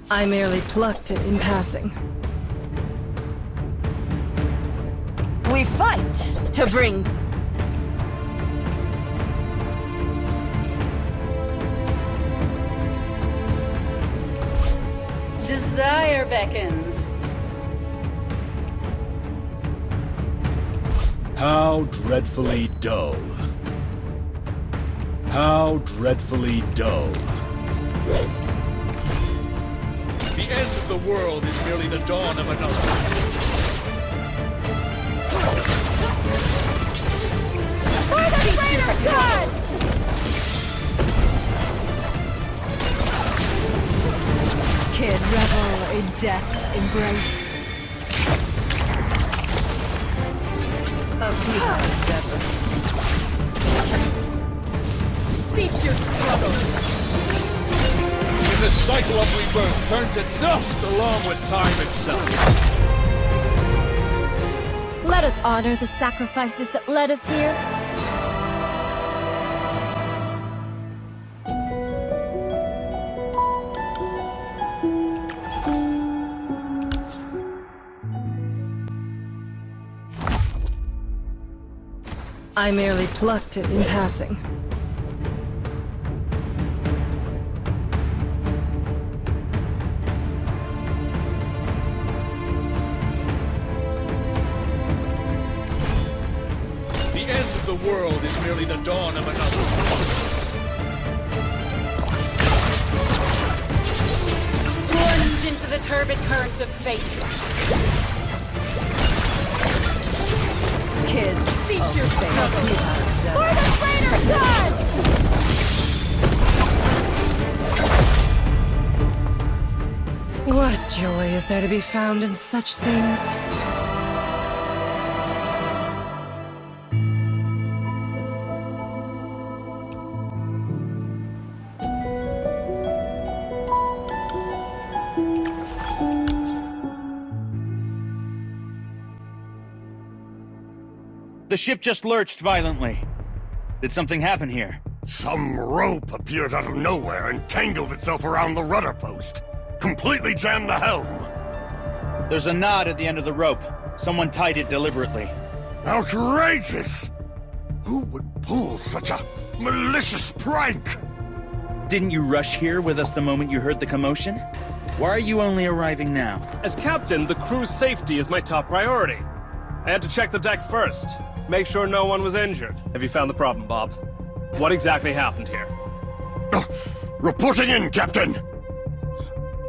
I merely plucked it in passing. We fight to bring... Desire beckons. How dreadfully dull. How dreadfully dull. The end of the world is merely the dawn of another. For the greater good! Kid, revel in death's embrace. A futile endeavor. Cease your struggle. In the cycle of rebirth, turn to dust along with time itself. Let us honor the sacrifices that led us here. I merely plucked it in passing. The end of the world is merely the dawn of another. Plunge into the turbid currents of fate. Kids, Cease your struggle. futile For endeavor. the greater good! What joy is there to be found in such things? The ship just lurched violently. Did something happen here? Some rope appeared out of nowhere and tangled itself around the rudder post. Completely jammed the helm. There's a knot at the end of the rope. Someone tied it deliberately. Outrageous! Who would pull such a malicious prank? Didn't you rush here with us the moment you heard the commotion? Why are you only arriving now? As captain, the crew's safety is my top priority. I had to check the deck first, make sure no one was injured. Have you found the problem, Bob? What exactly happened here? Reporting in, Captain!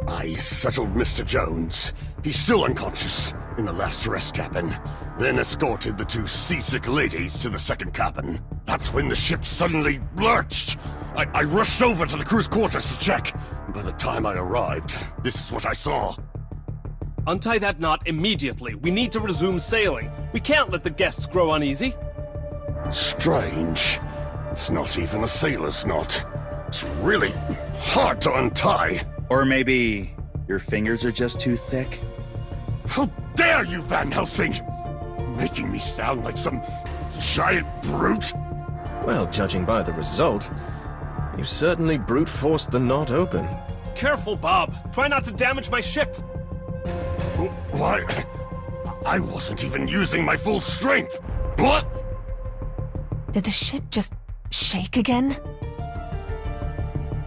I settled Mr. Jones. He's still unconscious in the last rest cabin. Then escorted the two seasick ladies to the second cabin. That's when the ship suddenly lurched. I rushed over to the crew's quarters to check. By the time I arrived, this is what I saw. Untie that knot immediately. We need to resume sailing. We can't let the guests grow uneasy. Strange. It's not even a sailor's knot. It's really hard to untie. Or maybe your fingers are just too thick? How dare you, Van Helsing! Making me sound like some giant brute? Well, judging by the result, you certainly brute forced the knot open. Careful, Bob. Try not to damage my ship. Why? I wasn't even using my full strength! What? Did the ship just shake again?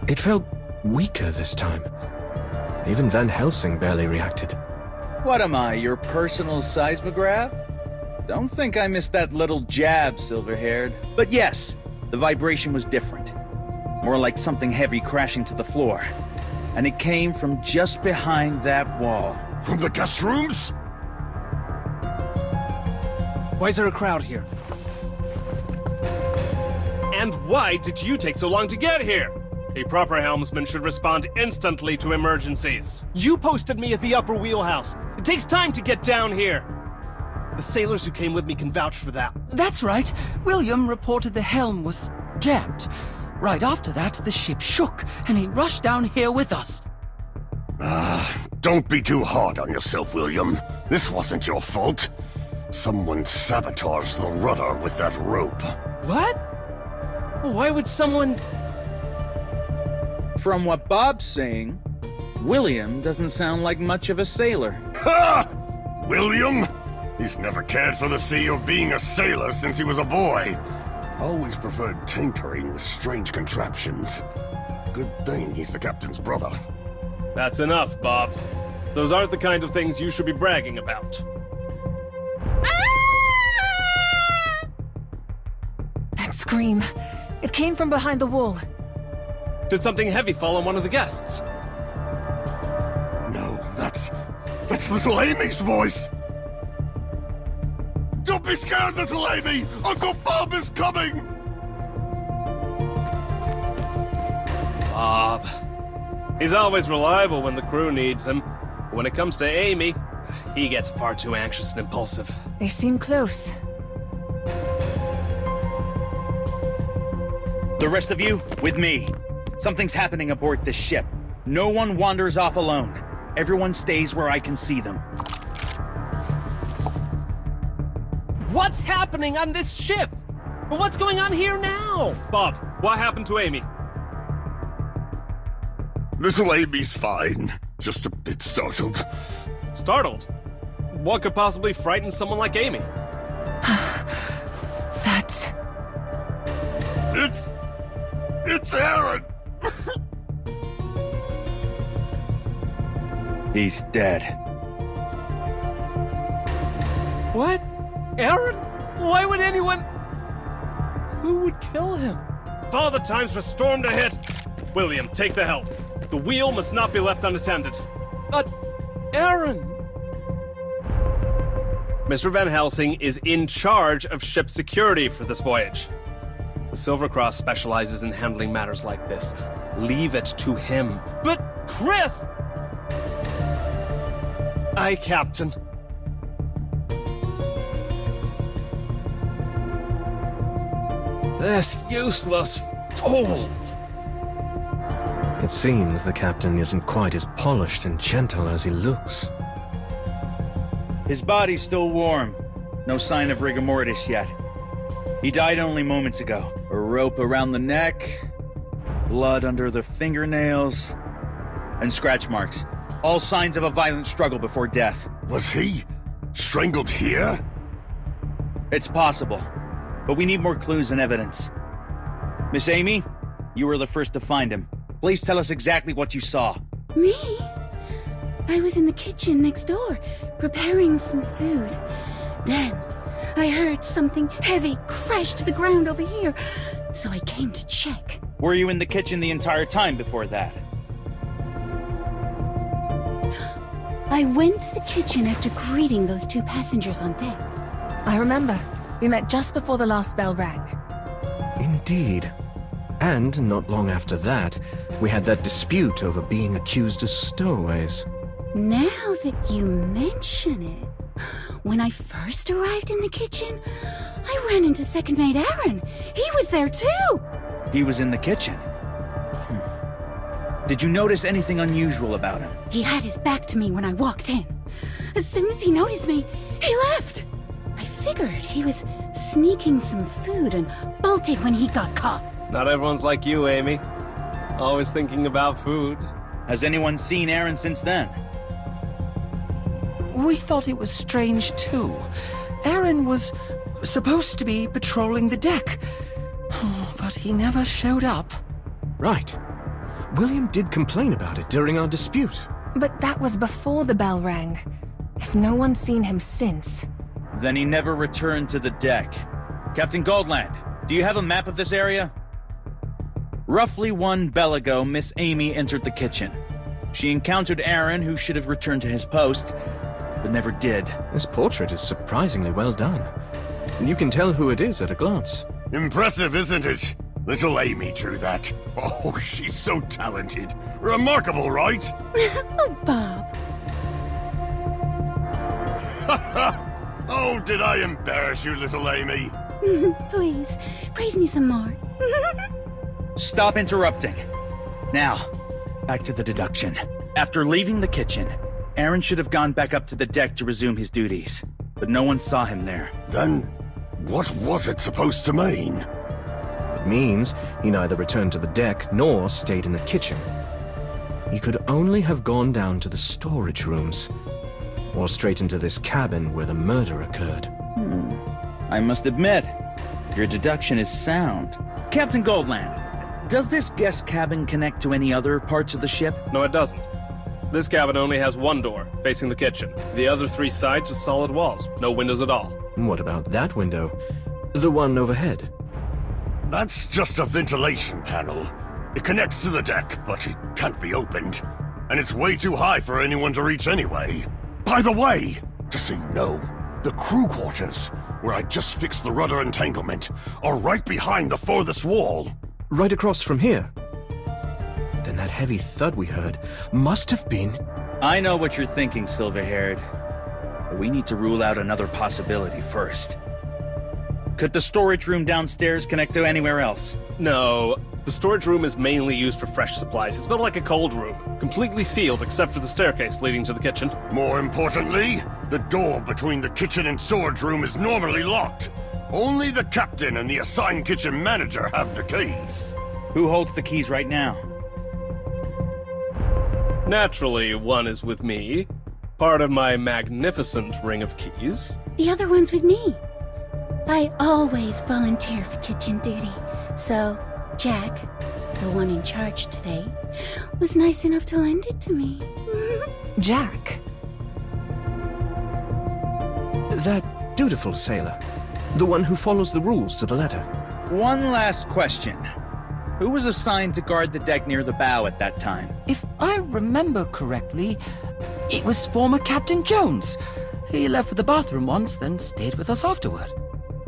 It felt weaker this time. Even Van Helsing barely reacted. What am I, your personal seismograph? Don't think I missed that little jab, silver-haired. But yes, the vibration was different. More like something heavy crashing to the floor. And it came from just behind that wall. From the guest rooms? Why is there a crowd here? And why did you take so long to get here? A proper helmsman should respond instantly to emergencies. You posted me at the upper wheelhouse. It takes time to get down here. The sailors who came with me can vouch for that. That's right. William reported the helm was jammed. Right after that, the ship shook, and he rushed down here with us. Don't be too hard on yourself, William. This wasn't your fault. Someone sabotaged the rudder with that rope. What? Why would someone... From what Bob's saying, William doesn't sound like much of a sailor. Ha! William? He's never cared for the sea or being a sailor since he was a boy. Always preferred tinkering with strange contraptions. Good thing he's the captain's brother. That's enough, Bob. Those aren't the kind of things you should be bragging about. That scream. It came from behind the wall. Did something heavy fall on one of the guests? No, that's little Amy's voice! Don't be scared, little Amy! Uncle Bob is coming! Bob. He's always reliable when the crew needs him. But when it comes to Amy, he gets far too anxious and impulsive. They seem close. The rest of you, with me. Something's happening aboard this ship. No one wanders off alone. Everyone stays where I can see them. What's happening on this ship? What's going on here now? Bob, what happened to Amy? Little Amy's fine. Just a bit startled. Startled? What could possibly frighten someone like Amy? That's... It's Aaron! He's dead. What? Aaron? Why would anyone... Who would kill him? Father time's for storm to hit. William, take the helm. The wheel must not be left unattended. But... Aaron! Mr. Van Helsing is in charge of ship security for this voyage. The Silver Cross specializes in handling matters like this. Leave it to him. But, Chris! Aye, Captain. This useless fool! It seems the captain isn't quite as polished and gentle as he looks. His body's still warm. No sign of rigor mortis yet. He died only moments ago. A rope around the neck, blood under the fingernails, and scratch marks. All signs of a violent struggle before death. Was he strangled here? It's possible, but we need more clues and evidence. Miss Amy, you were the first to find him. Please tell us exactly what you saw. Me? I was in the kitchen next door, preparing some food. Then, I heard something heavy crash to the ground over here, so I came to check. Were you in the kitchen the entire time before that? I went to the kitchen after greeting those two passengers on deck. I remember. We met just before the last bell rang. Indeed. And not long after that, we had that dispute over being accused as stowaways. Now that you mention it, when I first arrived in the kitchen, I ran into second mate Aaron. He was there too. He was in the kitchen? Did you notice anything unusual about him? He had his back to me when I walked in. As soon as he noticed me, he left. I figured he was sneaking some food and bolted when he got caught. Not everyone's like you, Amy. Always thinking about food. Has anyone seen Aaron since then? We thought it was strange, too. Aaron was supposed to be patrolling the deck, but he never showed up. Right. William did complain about it during our dispute. But that was before the bell rang. If no one's seen him since... Then he never returned to the deck. Captain Goldland, do you have a map of this area? Roughly 1 bell ago, Miss Amy entered the kitchen. She encountered Aaron, who should have returned to his post, but never did. This portrait is surprisingly well done. And you can tell who it is at a glance. Impressive, isn't it? Little Amy drew that. Oh, she's so talented. Remarkable, right? Oh, Bob. Oh, did I embarrass you, little Amy? Please, praise me some more. Stop interrupting. Now, back to the deduction. After leaving the kitchen, Aaron should have gone back up to the deck to resume his duties, but no one saw him there. Then, what was it supposed to mean? It means he neither returned to the deck nor stayed in the kitchen. he could only have gone down to the storage rooms, or straight into this cabin where the murder occurred. I must admit, your deduction is sound. Captain Goldland, does this guest cabin connect to any other parts of the ship? No, it doesn't. This cabin only has one door, facing the kitchen. The other three sides are solid walls, no windows at all. What about that window? The one overhead? That's just a ventilation panel. It connects to the deck, but it can't be opened. And it's way too high for anyone to reach anyway. By the way, just so you know, the crew quarters, where I just fixed the rudder entanglement, are right behind the farthest wall. Right across from here? Then that heavy thud we heard must have been... I know what you're thinking, silver-haired. But we need to rule out another possibility first. Could the storage room downstairs connect to anywhere else? No. The storage room is mainly used for fresh supplies. It's built like a cold room, completely sealed except for the staircase leading to the kitchen. More importantly, the door between the kitchen and storage room is normally locked. Only the captain and the assigned kitchen manager have the keys. Who holds the keys right now? Naturally, one is with me. Part of my magnificent ring of keys. The other one's with me. I always volunteer for kitchen duty. So, Jack, the one in charge today, was nice enough to lend it to me. Jack? That dutiful sailor. The one who follows the rules to the letter. One last question. Who was assigned to guard the deck near the bow at that time? If I remember correctly, it was former Captain Jones. He left for the bathroom once, then stayed with us afterward.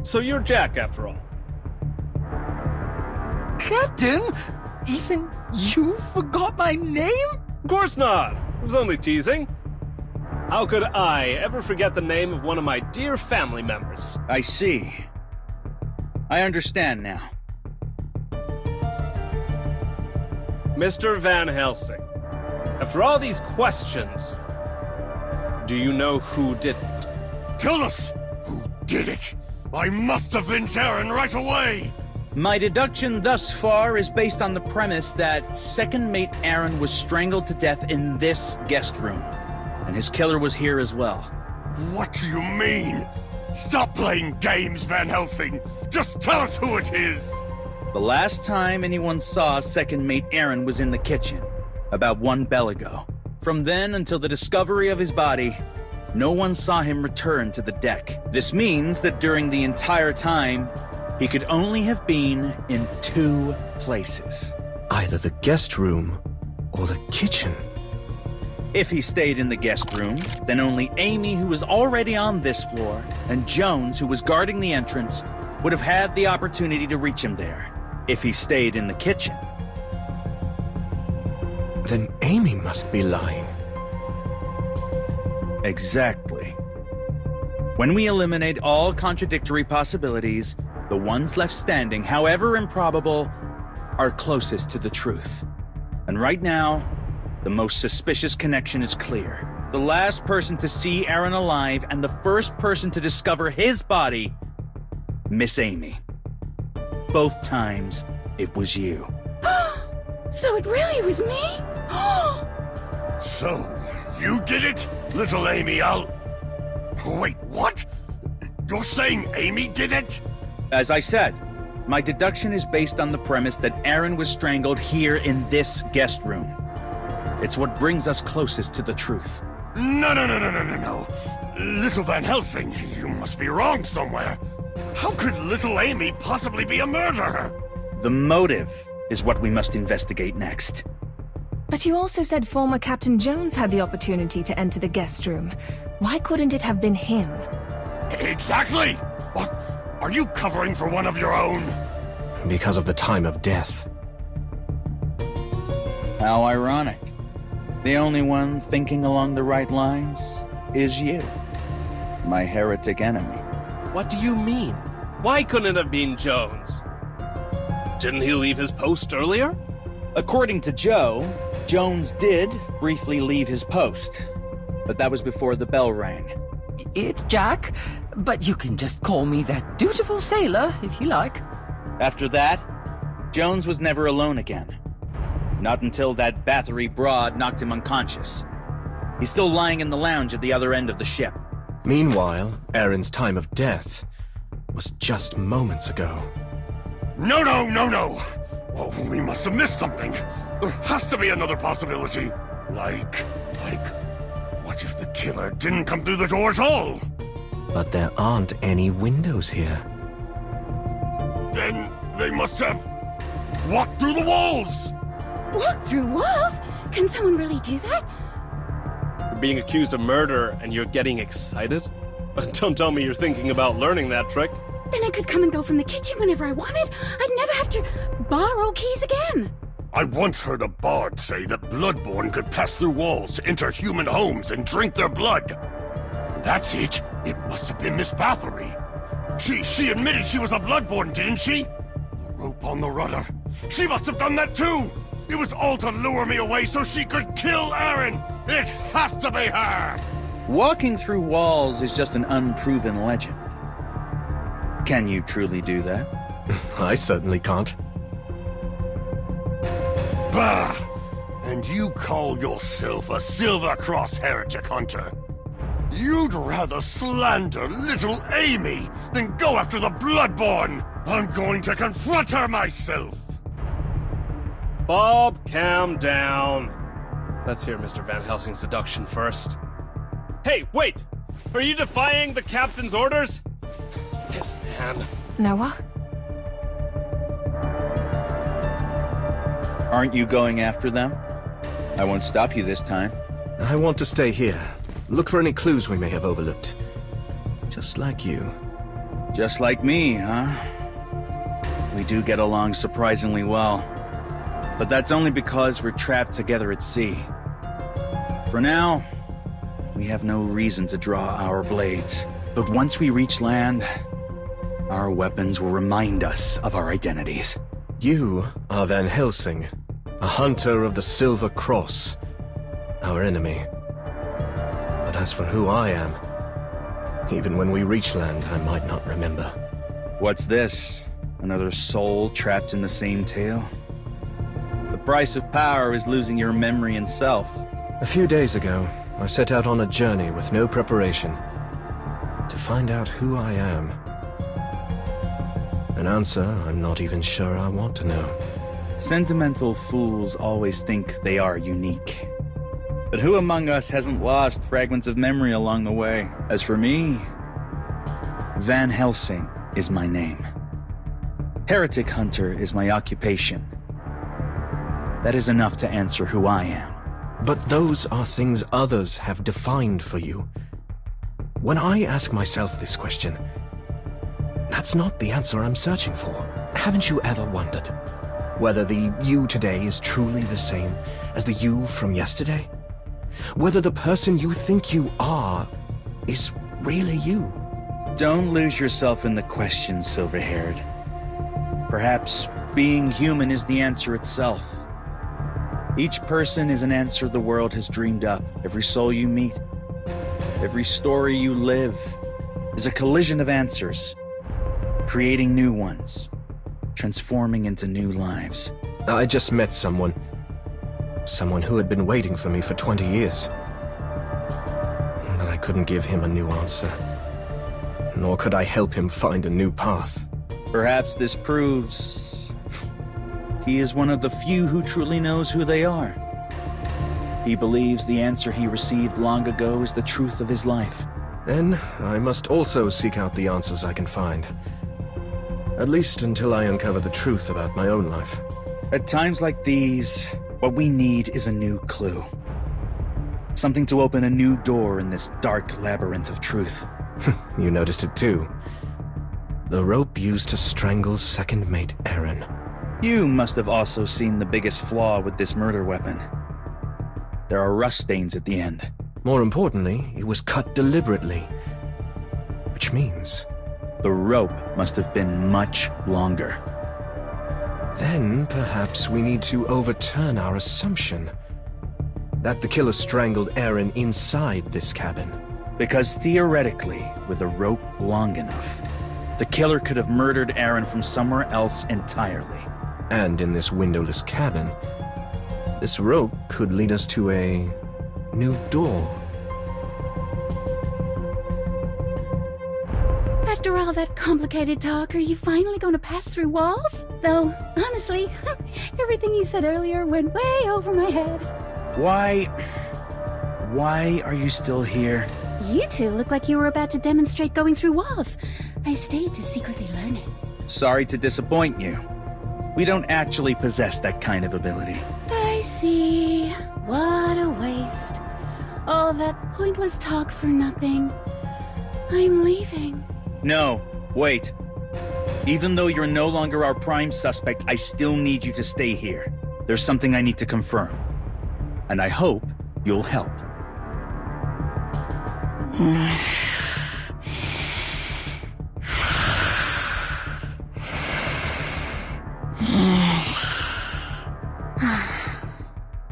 So you're Jack, after all. Captain? Even you forgot my name? Of course not. I was only teasing. How could I ever forget the name of one of my dear family members? I see. I understand now. Mr. Van Helsing, after all these questions, do you know who did it? Tell us who did it. I must avenge Aaron right away. My deduction thus far is based on the premise that second mate Aaron was strangled to death in this guest room, and his killer was here as well. What do you mean? Stop playing games, Van Helsing. Just tell us who it is. The last time anyone saw second mate Aaron was in the kitchen, about 1 bell ago. From then until the discovery of his body, no one saw him return to the deck. This means that during the entire time, he could only have been in 2 places. Either the guest room or the kitchen. If he stayed in the guest room, then only Amy, who was already on this floor, and Jones, who was guarding the entrance, would have had the opportunity to reach him there. If he stayed in the kitchen. Then Amy must be lying. Exactly. When we eliminate all contradictory possibilities, the ones left standing, however improbable, are closest to the truth. And right now, the most suspicious connection is clear. The last person to see Aaron alive and the first person to discover his body, Miss Amy. Both times, it was you. So it really was me? So, you did it, little Amy? Wait, what? You're saying Amy did it? As I said, my deduction is based on the premise that Aaron was strangled here in this guest room. It's what brings us closest to the truth. No. Little Van Helsing, you must be wrong somewhere. How could little Amy possibly be a murderer? The motive is what we must investigate next. But you also said former Captain Jones had the opportunity to enter the guest room. Why couldn't it have been him? Exactly! What? Are you covering for one of your own? Because of the time of death. How ironic. The only one thinking along the right lines is you, my heretic enemy. What do you mean? Why couldn't it have been Jones? Didn't he leave his post earlier? According to Joe, Jones did briefly leave his post, but that was before the bell rang. It's Jack, but you can just call me that dutiful sailor if you like. After that, Jones was never alone again. Not until that Bathory broad knocked him unconscious. He's still lying in the lounge at the other end of the ship. Meanwhile, Aaron's time of death was just moments ago. No! Oh, we must have missed something. There has to be another possibility. Like, what if the killer didn't come through the door at all? But there aren't any windows here. Then they must have walked through the walls! Walk through walls? Can someone really do that? You're being accused of murder and you're getting excited? Don't tell me you're thinking about learning that trick. Then I could come and go from the kitchen whenever I wanted. I'd never have to borrow keys again. I once heard a bard say that Bloodborne could pass through walls to enter human homes and drink their blood. That's it. It must have been Miss Bathory. She admitted she was a Bloodborne, didn't she? The rope on the rudder. She must have done that too. It was all to lure me away so she could kill Aaron. It has to be her. Walking through walls is just an unproven legend. Can you truly do that? I certainly can't. Bah! And you call yourself a Silver Cross heretic hunter? You'd rather slander little Amy than go after the Bloodborne! I'm going to confront her myself! Bob, calm down. Let's hear Mr. Van Helsing's deduction first. Hey, wait! Are you defying the captain's orders? This man. Noah? Aren't you going after them? I won't stop you this time. I want to stay here. Look for any clues we may have overlooked. Just like you. Just like me, huh? We do get along surprisingly well. But that's only because we're trapped together at sea. For now, we have no reason to draw our blades. But once we reach land, our weapons will remind us of our identities. You are Van Helsing, a hunter of the Silver Cross, our enemy. But as for who I am, even when we reach land, I might not remember. What's this? Another soul trapped in the same tale? The price of power is losing your memory and self. A few days ago, I set out on a journey with no preparation to find out who I am. An answer I'm not even sure I want to know. Sentimental fools always think they are unique. But who among us hasn't lost fragments of memory along the way? As for me, Van Helsing is my name. Heretic Hunter is my occupation. That is enough to answer who I am. But those are things others have defined for you. When I ask myself this question, that's not the answer I'm searching for. Haven't you ever wondered whether the you today is truly the same as the you from yesterday? Whether the person you think you are is really you? Don't lose yourself in the question, silver-haired. Perhaps being human is the answer itself. Each person is an answer the world has dreamed up. Every soul you meet, every story you live, is a collision of answers, creating new ones, transforming into new lives. I just met someone who had been waiting for me for 20 years. But I couldn't give him a new answer, nor could I help him find a new path. Perhaps this proves he is one of the few who truly knows who they are. He believes the answer he received long ago is the truth of his life. Then I must also seek out the answers I can find. At least until I uncover the truth about my own life. At times like these, what we need is a new clue. Something to open a new door in this dark labyrinth of truth. You noticed it too. The rope used to strangle second mate Aaron. You must have also seen the biggest flaw with this murder weapon. There are rust stains at the end. More importantly, it was cut deliberately. Which means the rope must have been much longer. Then perhaps we need to overturn our assumption that the killer strangled Aaron inside this cabin. Because theoretically, with a rope long enough, the killer could have murdered Aaron from somewhere else entirely. And in this windowless cabin, This rope could lead us to a new door. After all that complicated talk, are you finally going to pass through walls? Though, honestly, everything you said earlier went way over my head. Why are you still here? You two look like you were about to demonstrate going through walls. I stayed to secretly learn it. Sorry to disappoint you. We don't actually possess that kind of ability. I see. What a waste. All that pointless talk for nothing. I'm leaving. No, wait. Even though you're no longer our prime suspect, I still need you to stay here. There's something I need to confirm. And I hope you'll help.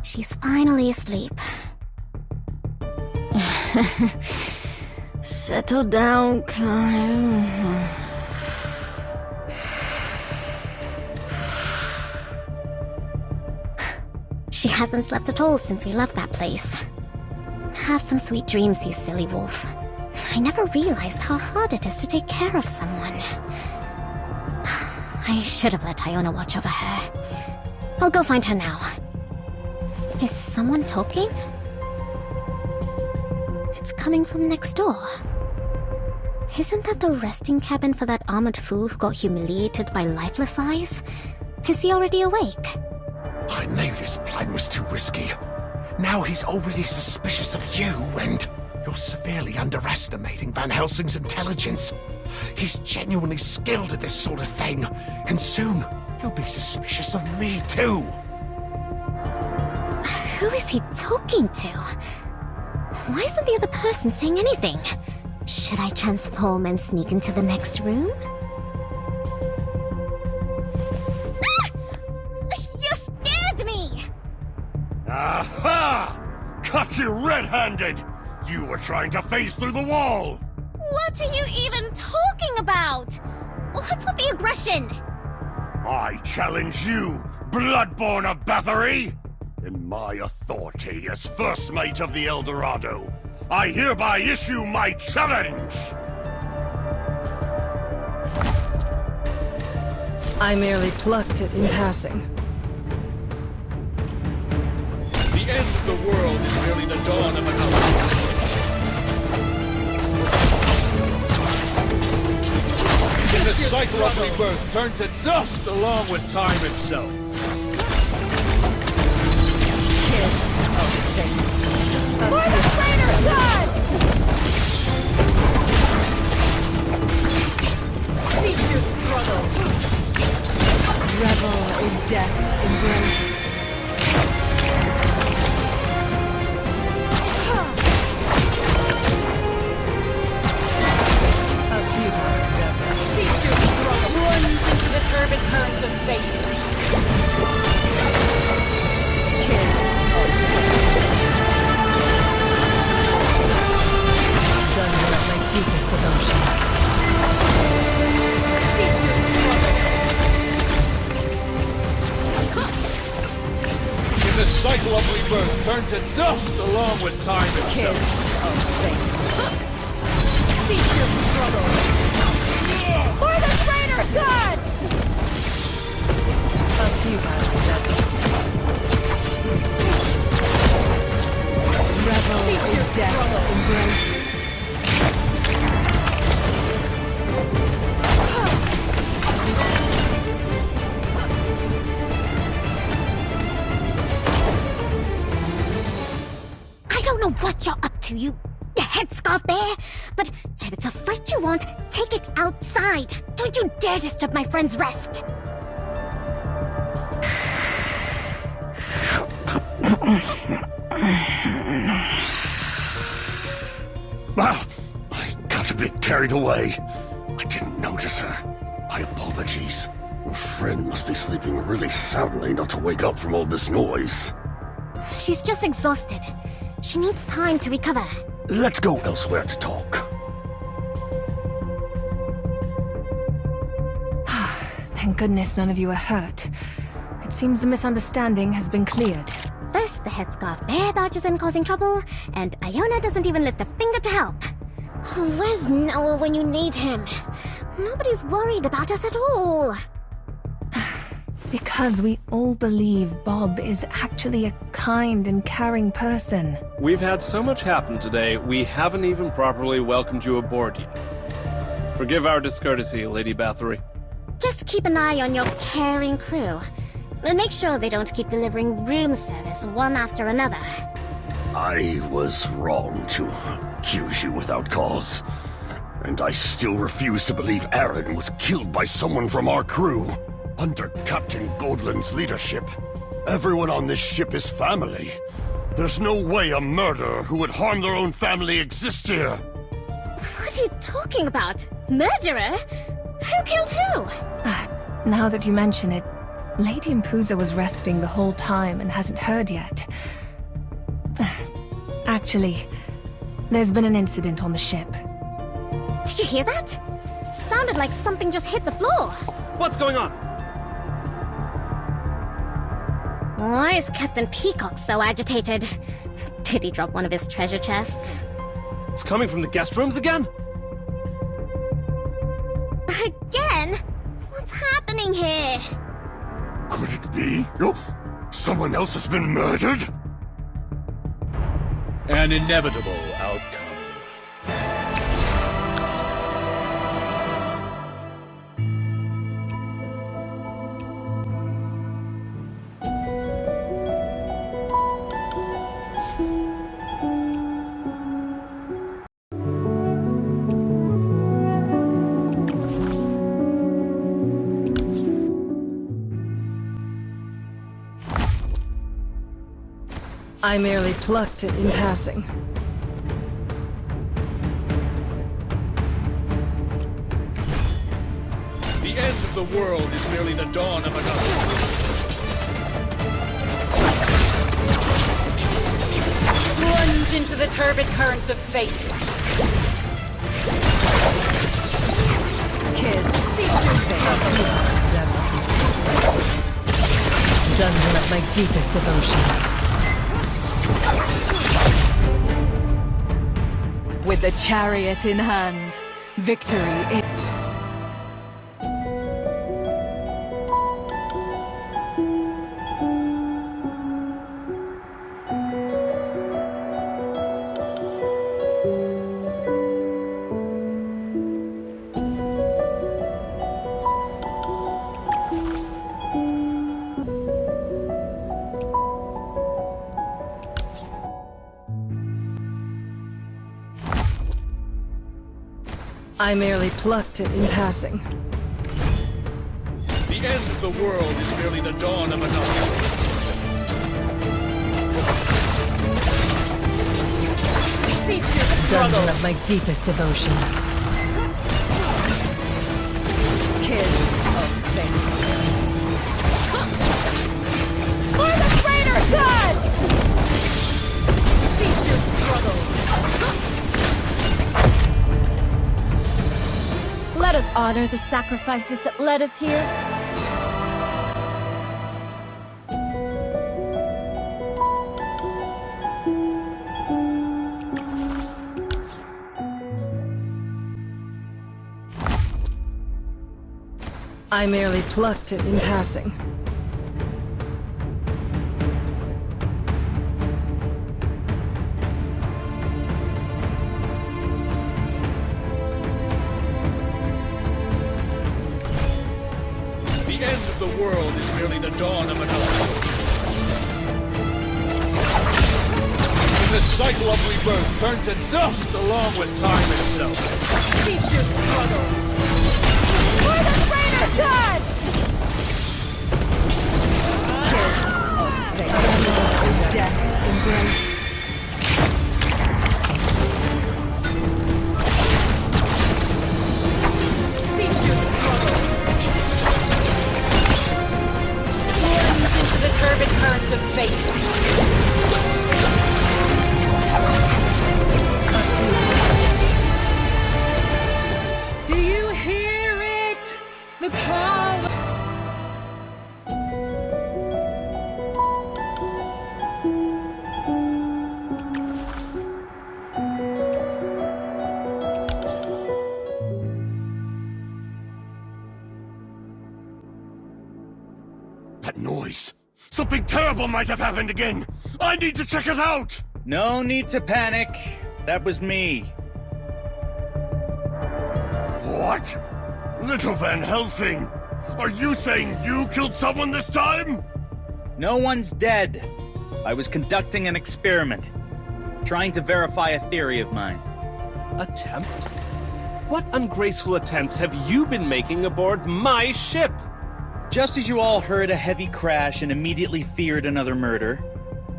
She's finally asleep. Settle down, Clive. She hasn't slept at all since we left that place. Have some sweet dreams, you silly wolf. I never realized how hard it is to take care of someone. I should have let Iona watch over her. I'll go find her now. Is someone talking? It's coming from next door. Isn't that the resting cabin for that armored fool who got humiliated by lifeless eyes? Is he already awake? I knew this plan was too risky. Now he's already suspicious of you, and you're severely underestimating Van Helsing's intelligence. He's genuinely skilled at this sort of thing, and soon he'll be suspicious of me too. Who is he talking to? Why isn't the other person saying anything? Should I transform and sneak into the next room? Ah! You scared me! Aha! Caught you red-handed! You were trying to phase through the wall! What are you even talking about? What's with the aggression? I challenge you, Bloodborne of Bathory! In my authority as First Mate of the El Dorado, I hereby issue my challenge! I merely plucked it in passing. The end of the world is merely the dawn of another. In the cycle of rebirth, turn to dust along with time itself. For the traitor god! Cease your struggle. Revel in death's embrace. A futile endeavor. Cease your struggle. Plunge into the turbid currents of fate. Kiss. Done with my deepest devotion. Cease your struggle. In the cycle of rebirth, turn to dust along with time itself. Kiss of fate. Cease your struggle. For the traitor god! A futile endeavor. Revel in death's embrace. I don't know what you're up to, you headscarf bear, but if it's a fight you want, take it outside. Don't you dare disturb my friend's rest. I got a bit carried away. I didn't notice her. My apologies. Your friend must be sleeping really soundly not to wake up from all this noise. She's just exhausted. She needs time to recover. Let's go elsewhere to talk. Thank goodness none of you are hurt. It seems the misunderstanding has been cleared. First, the headscarf bear barges in causing trouble, and Iona doesn't even lift a finger to help. Where's Noel when you need him? Nobody's worried about us at all. Because we all believe Bob is actually a kind and caring person. We've had so much happen today, we haven't even properly welcomed you aboard yet. Forgive our discourtesy, Lady Bathory. Just keep an eye on your caring crew. And make sure they don't keep delivering room service one after another. I was wrong to accuse you without cause. And I still refuse to believe Aaron was killed by someone from our crew. Under Captain Goldland's leadership, everyone on this ship is family. There's no way a murderer who would harm their own family exists here. What are you talking about? Murderer? Who killed who? Now that you mention it, Lady Mpuza was resting the whole time and hasn't heard yet. Actually, there's been an incident on the ship. Did you hear that? Sounded like something just hit the floor. What's going on? Why is Captain Peacock so agitated? Did he drop one of his treasure chests? It's coming from the guest rooms again? Again? What's happening here? Could it be? Oh, someone else has been murdered? An inevitable outcome. I merely plucked it in passing. The end of the world is merely the dawn of another. Plunge into the turbid currents of fate. Kiss. Done with my deepest devotion. With the chariot in hand, victory is... I merely plucked it in passing. The end of the world is merely the dawn of another. Cease your struggle. Done of my deepest devotion. Kiss of fate. For the greater good! Cease your struggle. Let us honor the sacrifices that led us here. I merely plucked it in passing. The end of the world is merely the dawn of another. In the cycle of rebirth, turn to dust along with time itself. Cease your struggle. For the greater good! Death's embrace. Cease your struggle. Plunge into the turbid currents of fate. Do you hear it? The call. Something terrible might have happened again! I need to check it out! No need to panic. That was me. What? Little Van Helsing! Are you saying you killed someone this time? No one's dead. I was conducting an experiment. Trying to verify a theory of mine. Attempt? What ungraceful attempts have you been making aboard my ship? Just as you all heard a heavy crash and immediately feared another murder,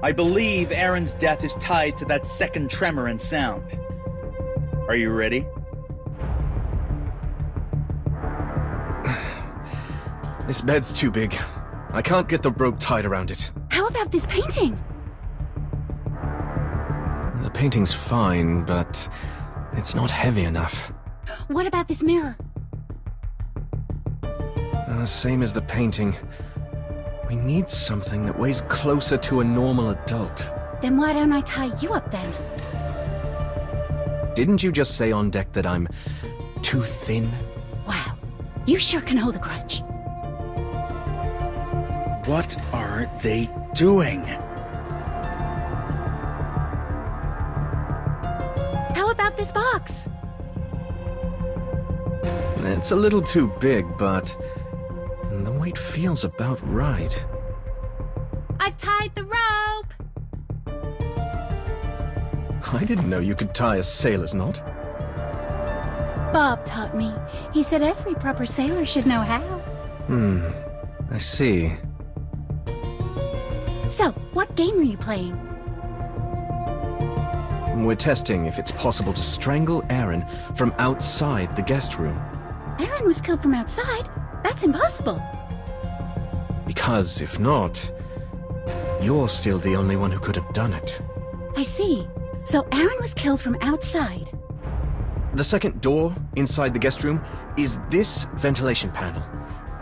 I believe Aaron's death is tied to that second tremor and sound. Are you ready? This bed's too big. I can't get the rope tied around it. How about this painting? The painting's fine, but it's not heavy enough. What about this mirror? Same as the painting. We need something that weighs closer to a normal adult. Then why don't I tie you up then? Didn't you just say on deck that I'm too thin? Wow, you sure can hold a grudge. What are they doing? How about this box? It's a little too big, but the weight feels about right. I've tied the rope! I didn't know you could tie a sailor's knot. Bob taught me. He said every proper sailor should know how. I see. So, what game are you playing? We're testing if it's possible to strangle Aaron from outside the guest room. Aaron was killed from outside? That's impossible. Because if not, you're still the only one who could have done it. I see. So Aaron was killed from outside. The second door inside the guest room is this ventilation panel.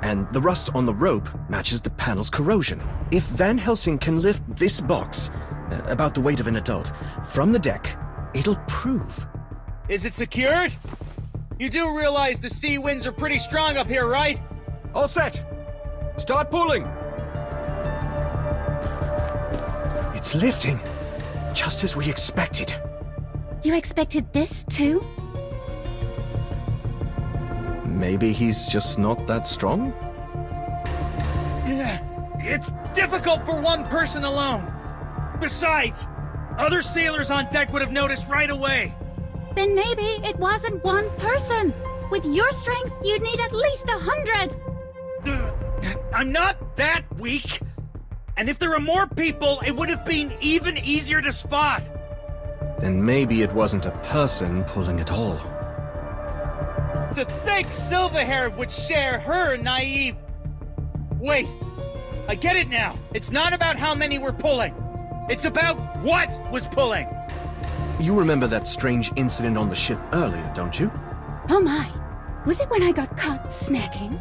And the rust on the rope matches the panel's corrosion. If Van Helsing can lift this box, about the weight of an adult, from the deck, it'll prove. Is it secured? You do realize the sea winds are pretty strong up here, right? All set! Start pulling! It's lifting, just as we expected. You expected this, too? Maybe he's just not that strong? It's difficult for one person alone. Besides, other sailors on deck would have noticed right away. Then maybe it wasn't one person. With your strength, you'd need at least 100. I'm not that weak. And if there were more people, it would have been even easier to spot. Then maybe it wasn't a person pulling at all. To think Silverhair would share her naive... Wait, I get it now. It's not about how many were pulling. It's about what was pulling. You remember that strange incident on the ship earlier, don't you? Oh my. Was it when I got caught snacking?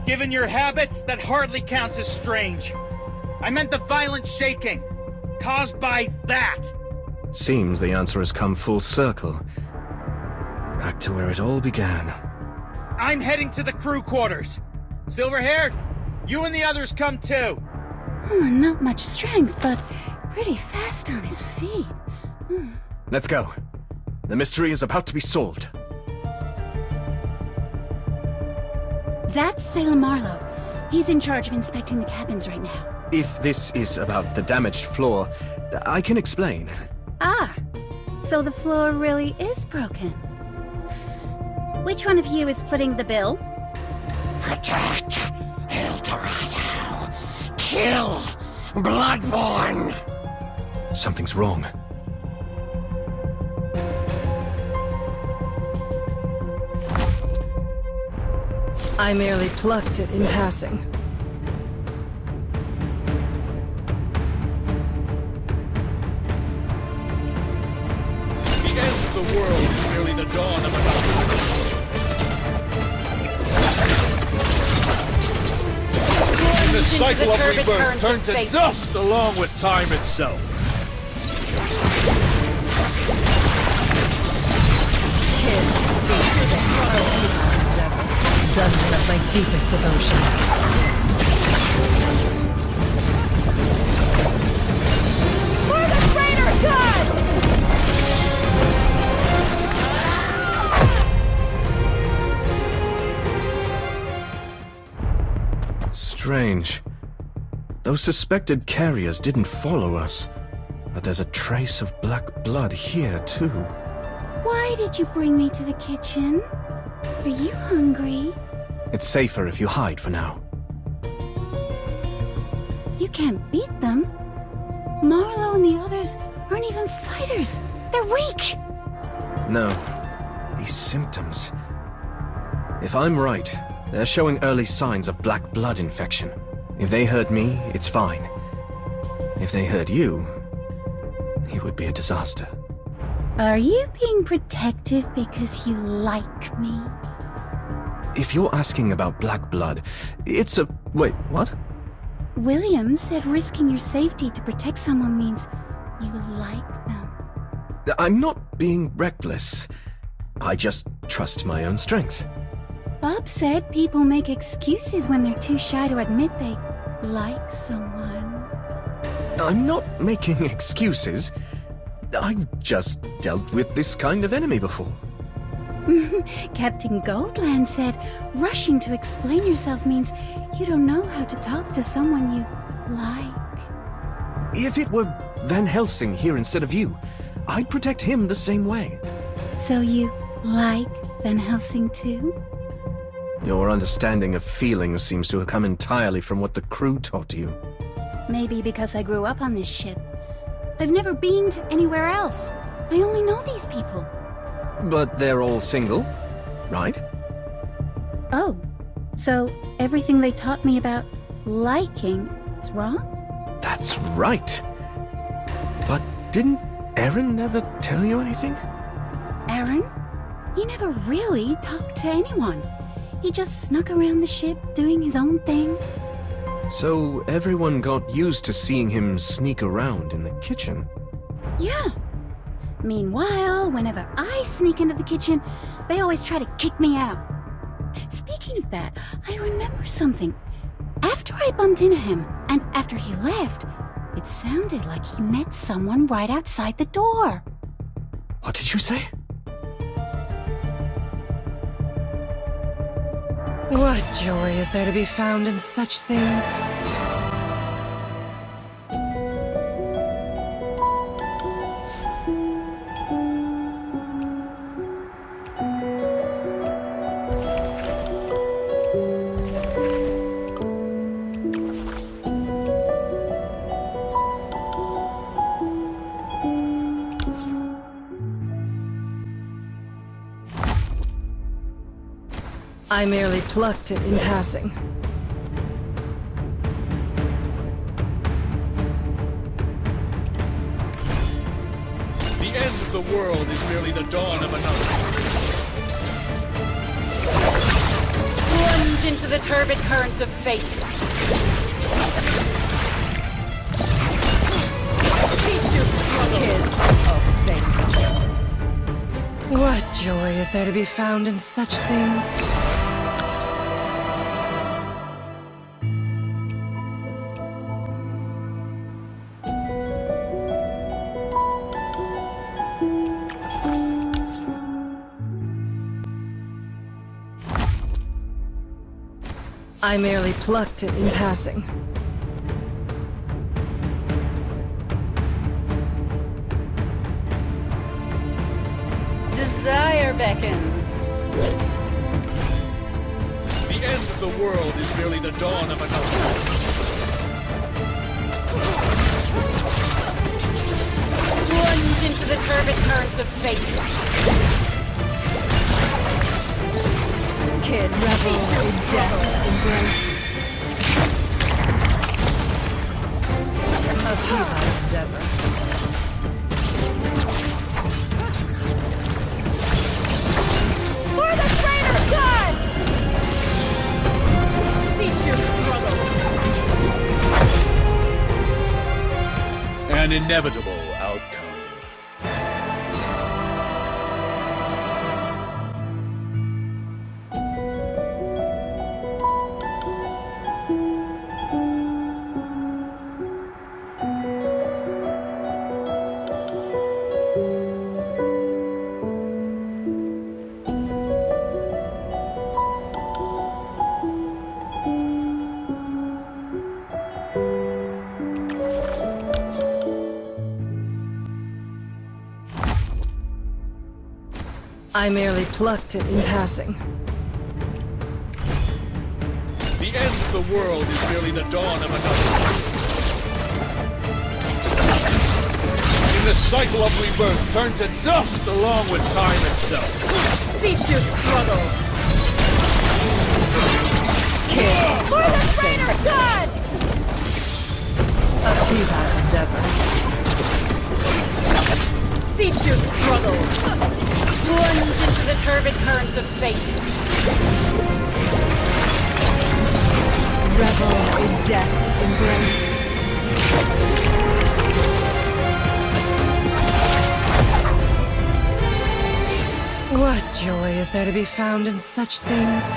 Given your habits, that hardly counts as strange. I meant the violent shaking, caused by that. Seems the answer has come full circle. Back to where it all began. I'm heading to the crew quarters. Silverhaired, you and the others come too. Not much strength, but pretty fast on his feet. Let's go. The mystery is about to be solved. That's Sailor Marlowe. He's in charge of inspecting the cabins right now. If this is about the damaged floor, I can explain. Ah, so the floor really is broken. Which one of you is footing the bill? Protect El Dorado. Kill Bloodborne. Something's wrong. I merely plucked it in passing. The end of the world is merely the dawn of another. And the cycle of rebirth turned to dust along with time itself. Doesn't have my deepest devotion. Strange. Those suspected carriers didn't follow us, but there's a trace of black blood here, too. Why did you bring me to the kitchen? Are you hungry? It's safer if you hide for now. You can't beat them. Marlowe and the others aren't even fighters. They're weak. No. These symptoms... If I'm right, they're showing early signs of black blood infection. If they hurt me, it's fine. If they hurt you, it would be a disaster. Are you being protective because you like me? If you're asking about black blood, it's a... Wait, what? William said risking your safety to protect someone means you like them. I'm not being reckless. I just trust my own strength. Bob said people make excuses when they're too shy to admit they like someone. I'm not making excuses. I've just dealt with this kind of enemy before. Captain Goldland said rushing to explain yourself means you don't know how to talk to someone you like. If it were Van Helsing here instead of you, I'd protect him the same way. So you like Van Helsing too? Your understanding of feelings seems to have come entirely from what the crew taught you. Maybe because I grew up on this ship. I've never been to anywhere else. I only know these people. But they're all single, right? Oh, so everything they taught me about liking is wrong? That's right. But didn't Aaron never tell you anything? Aaron? He never really talked to anyone. He just snuck around the ship doing his own thing. So everyone got used to seeing him sneak around in the kitchen? Yeah. Meanwhile, whenever I sneak into the kitchen, they always try to kick me out. Speaking of that, I remember something. After I bumped into him, and after he left, it sounded like he met someone right outside the door. What did you say? What joy is there to be found in such things? I merely plucked it in passing. The end of the world is merely the dawn of another. Plunge into the turbid currents of fate. Cease your struggles of fate. What joy is there to be found in such things? I merely plucked it in passing. Desire beckons. The end of the world is merely the dawn of another. Plunge into the turbid currents of fate. Kid, revel in death's embrace. A futile endeavor. For the traitor's gun! Cease your struggle. An inevitable outcome. I merely plucked it in passing. The end of the world is merely the dawn of another. In the cycle of rebirth, turn to dust along with time itself. Cease your struggle! Kiss! For the greater good! A futile endeavor. Cease your struggle! Plunge into the turbid currents of fate. Revel in death's embrace. What joy is there to be found in such things?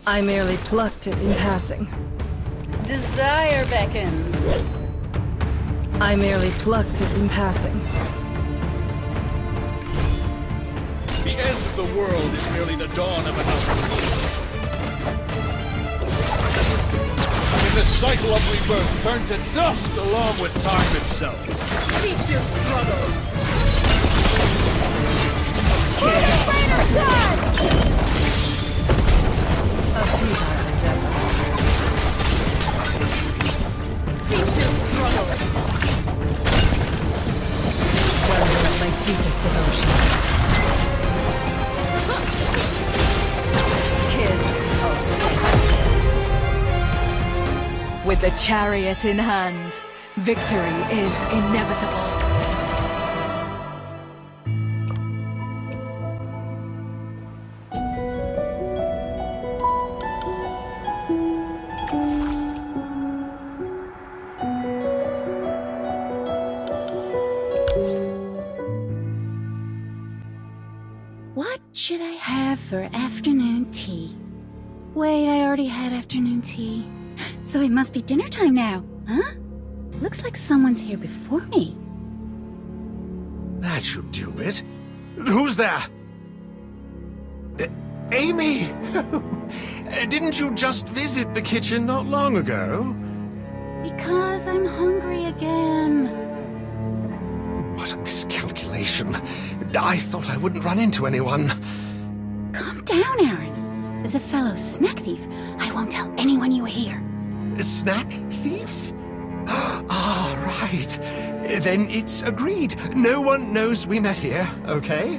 I merely plucked it in passing. Desire beckons. I merely plucked it in passing. The end of the world is merely the dawn of another. In the cycle of rebirth, turn to dust along with time itself. Cease your struggle! For the greater good! A futile endeavor. Cease your struggle! Well, my deepest devotion. Kiss of fate. With the chariot in hand, victory is inevitable. What should I have for afternoon tea? Wait, I already had afternoon tea. So it must be dinner time now, huh? Looks like someone's here before me. That should do it. Who's there? Amy! Didn't you just visit the kitchen not long ago? Because I'm hungry again. What a miscalculation. I thought I wouldn't run into anyone. Calm down, Aaron. As a fellow snack thief, I won't tell anyone you were here. A snack thief? Ah, right. Then it's agreed. No one knows we met here, okay?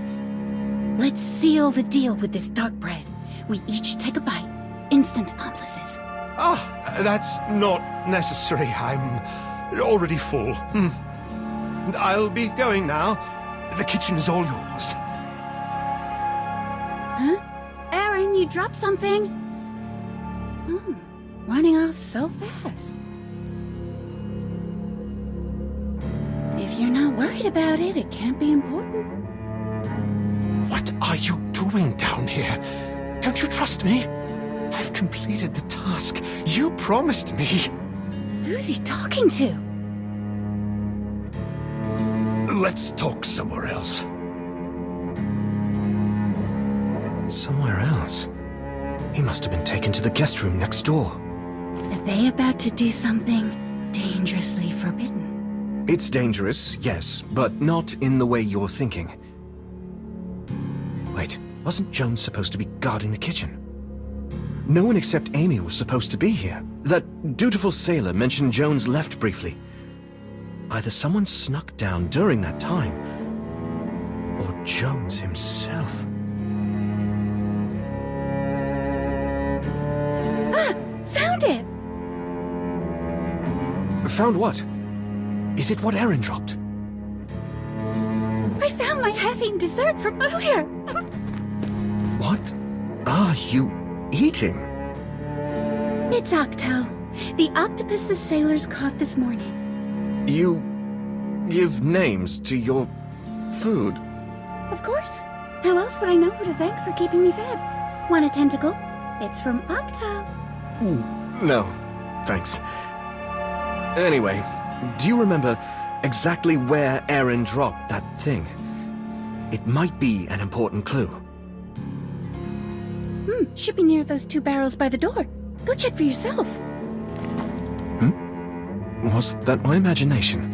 Let's seal the deal with this dark bread. We each take a bite. Instant accomplices. Ah, that's not necessary. I'm already full. I'll be going now. The kitchen is all yours. Huh? Aaron, you dropped something. Running off so fast. If you're not worried about it, it can't be important. What are you doing down here? Don't you trust me? I've completed the task. You promised me. Who's he talking to? Let's talk somewhere else. Somewhere else? He must have been taken to the guest room next door. Are they about to do something dangerously forbidden? It's dangerous, yes, but not in the way you're thinking. Wait, wasn't Jones supposed to be guarding the kitchen? No one except Amy was supposed to be here. That dutiful sailor mentioned Jones left briefly. Either someone snuck down during that time, or Jones himself. Found it! Found what? Is it what Aaron dropped? I found my half-eaten dessert from earlier! What are you eating? It's Octo, the octopus the sailors caught this morning. You give names to your food? Of course. How else would I know who to thank for keeping me fed? Want a tentacle? It's from Octo. No, thanks. Anyway, do you remember exactly where Aaron dropped that thing? It might be an important clue. Should be near those 2 barrels by the door. Go check for yourself. Was that my imagination?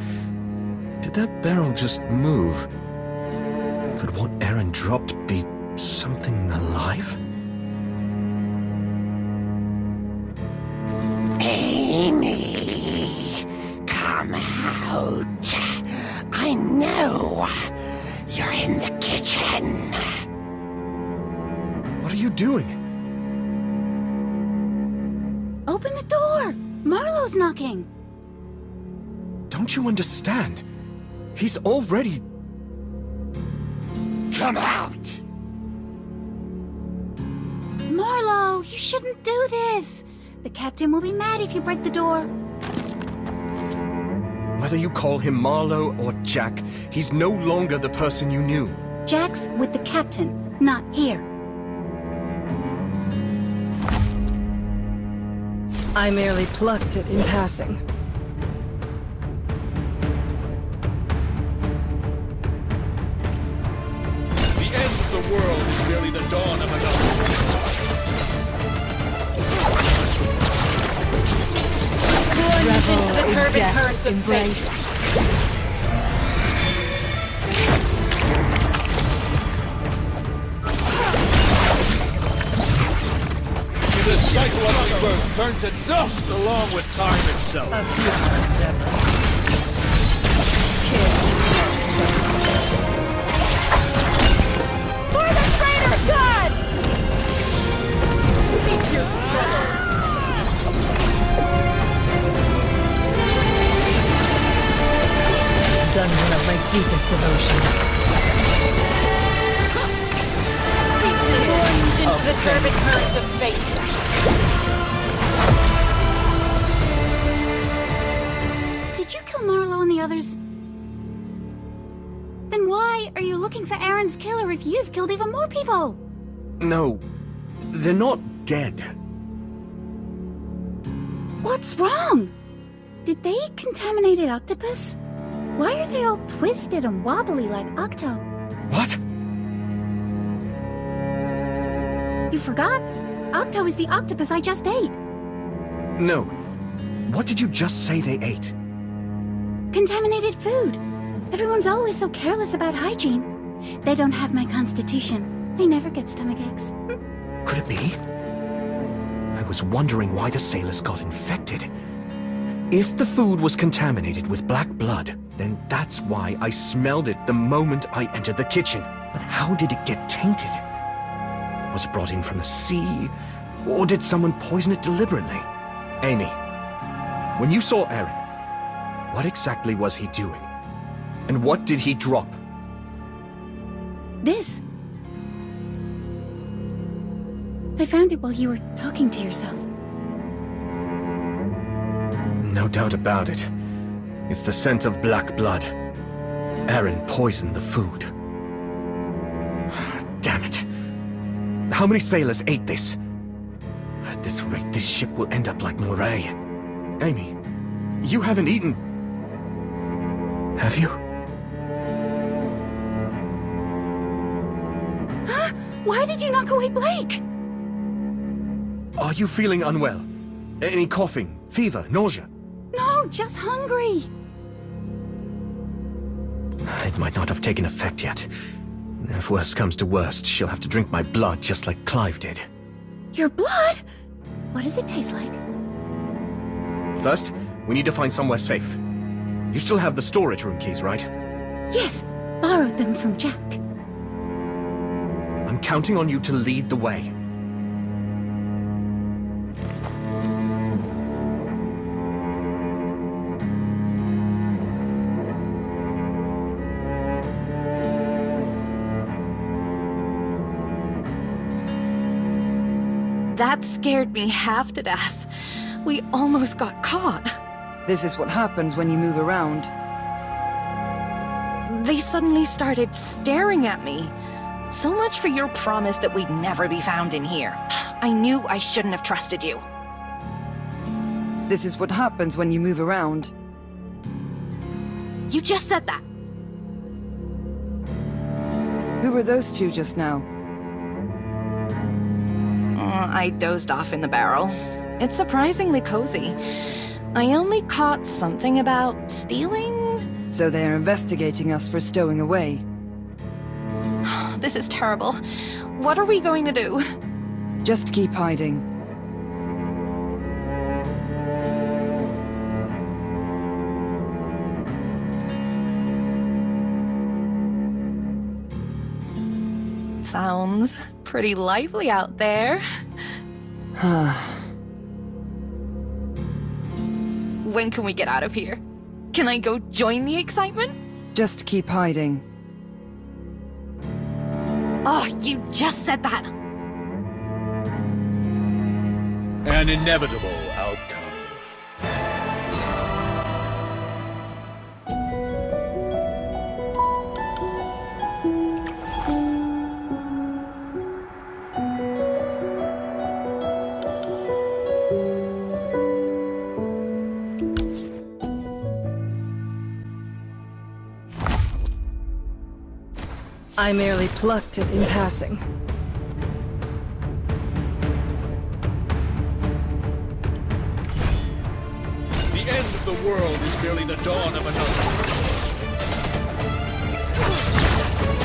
Did that barrel just move? Could what Aaron dropped be something alive? Amy, come out. I know you're in the kitchen. What are you doing? Open the door! Marlowe's knocking! Don't you understand? He's already... Come out! Marlowe, you shouldn't do this! The captain will be mad if you break the door. Whether you call him Marlowe or Jack, he's no longer the person you knew. Jack's with the captain, not here. I merely plucked it in passing. The end of the world is merely the dawn of another. Plunge into the turbid currents of fate. The cycle of rebirth turned to dust along with time itself. A futile endeavor. For the traitor god! Cease your struggle! Done with my deepest devotion. Plunge into the turbid currents of fate. Did you kill Marlowe and the others? Then why are you looking for Aaron's killer if you've killed even more people? No, they're not dead. What's wrong? Did they eat contaminated octopus? Why are they all twisted and wobbly like Octo? What? You forgot? Octo is the octopus I just ate. No. What did you just say they ate? Contaminated food. Everyone's always so careless about hygiene. They don't have my constitution. I never get stomach aches. Could it be? I was wondering why the sailors got infected. If the food was contaminated with black blood, then that's why I smelled it the moment I entered the kitchen. But how did it get tainted? Was it brought in from the sea? Or did someone poison it deliberately? Amy, when you saw Aaron, what exactly was he doing? And what did he drop? This. I found it while you were talking to yourself. No doubt about it. It's the scent of black blood. Aaron poisoned the food. Damn it. How many sailors ate this? At this rate, this ship will end up like Marea. Amy, you haven't eaten... Have you? Huh? Why did you knock away Blake? Are you feeling unwell? Any coughing, fever, nausea? No, just hungry. It might not have taken effect yet. If worst comes to worst, she'll have to drink my blood just like Clive did. Your blood? What does it taste like? First, we need to find somewhere safe. You still have the storage room keys, right? Yes, borrowed them from Jack. I'm counting on you to lead the way. That scared me half to death. We almost got caught. This is what happens when you move around. They suddenly started staring at me. So much for your promise that we'd never be found in here. I knew I shouldn't have trusted you. This is what happens when you move around. You just said that. Who were those two just now? I dozed off in the barrel. It's surprisingly cozy. I only caught something about stealing? So they're investigating us for stowing away. This is terrible. What are we going to do? Just keep hiding. Sounds pretty lively out there. When can we get out of here? Can I go join the excitement? Just keep hiding. Oh, you just said that. An inevitable outcome. I merely plucked it in passing. The end of the world is merely the dawn of another.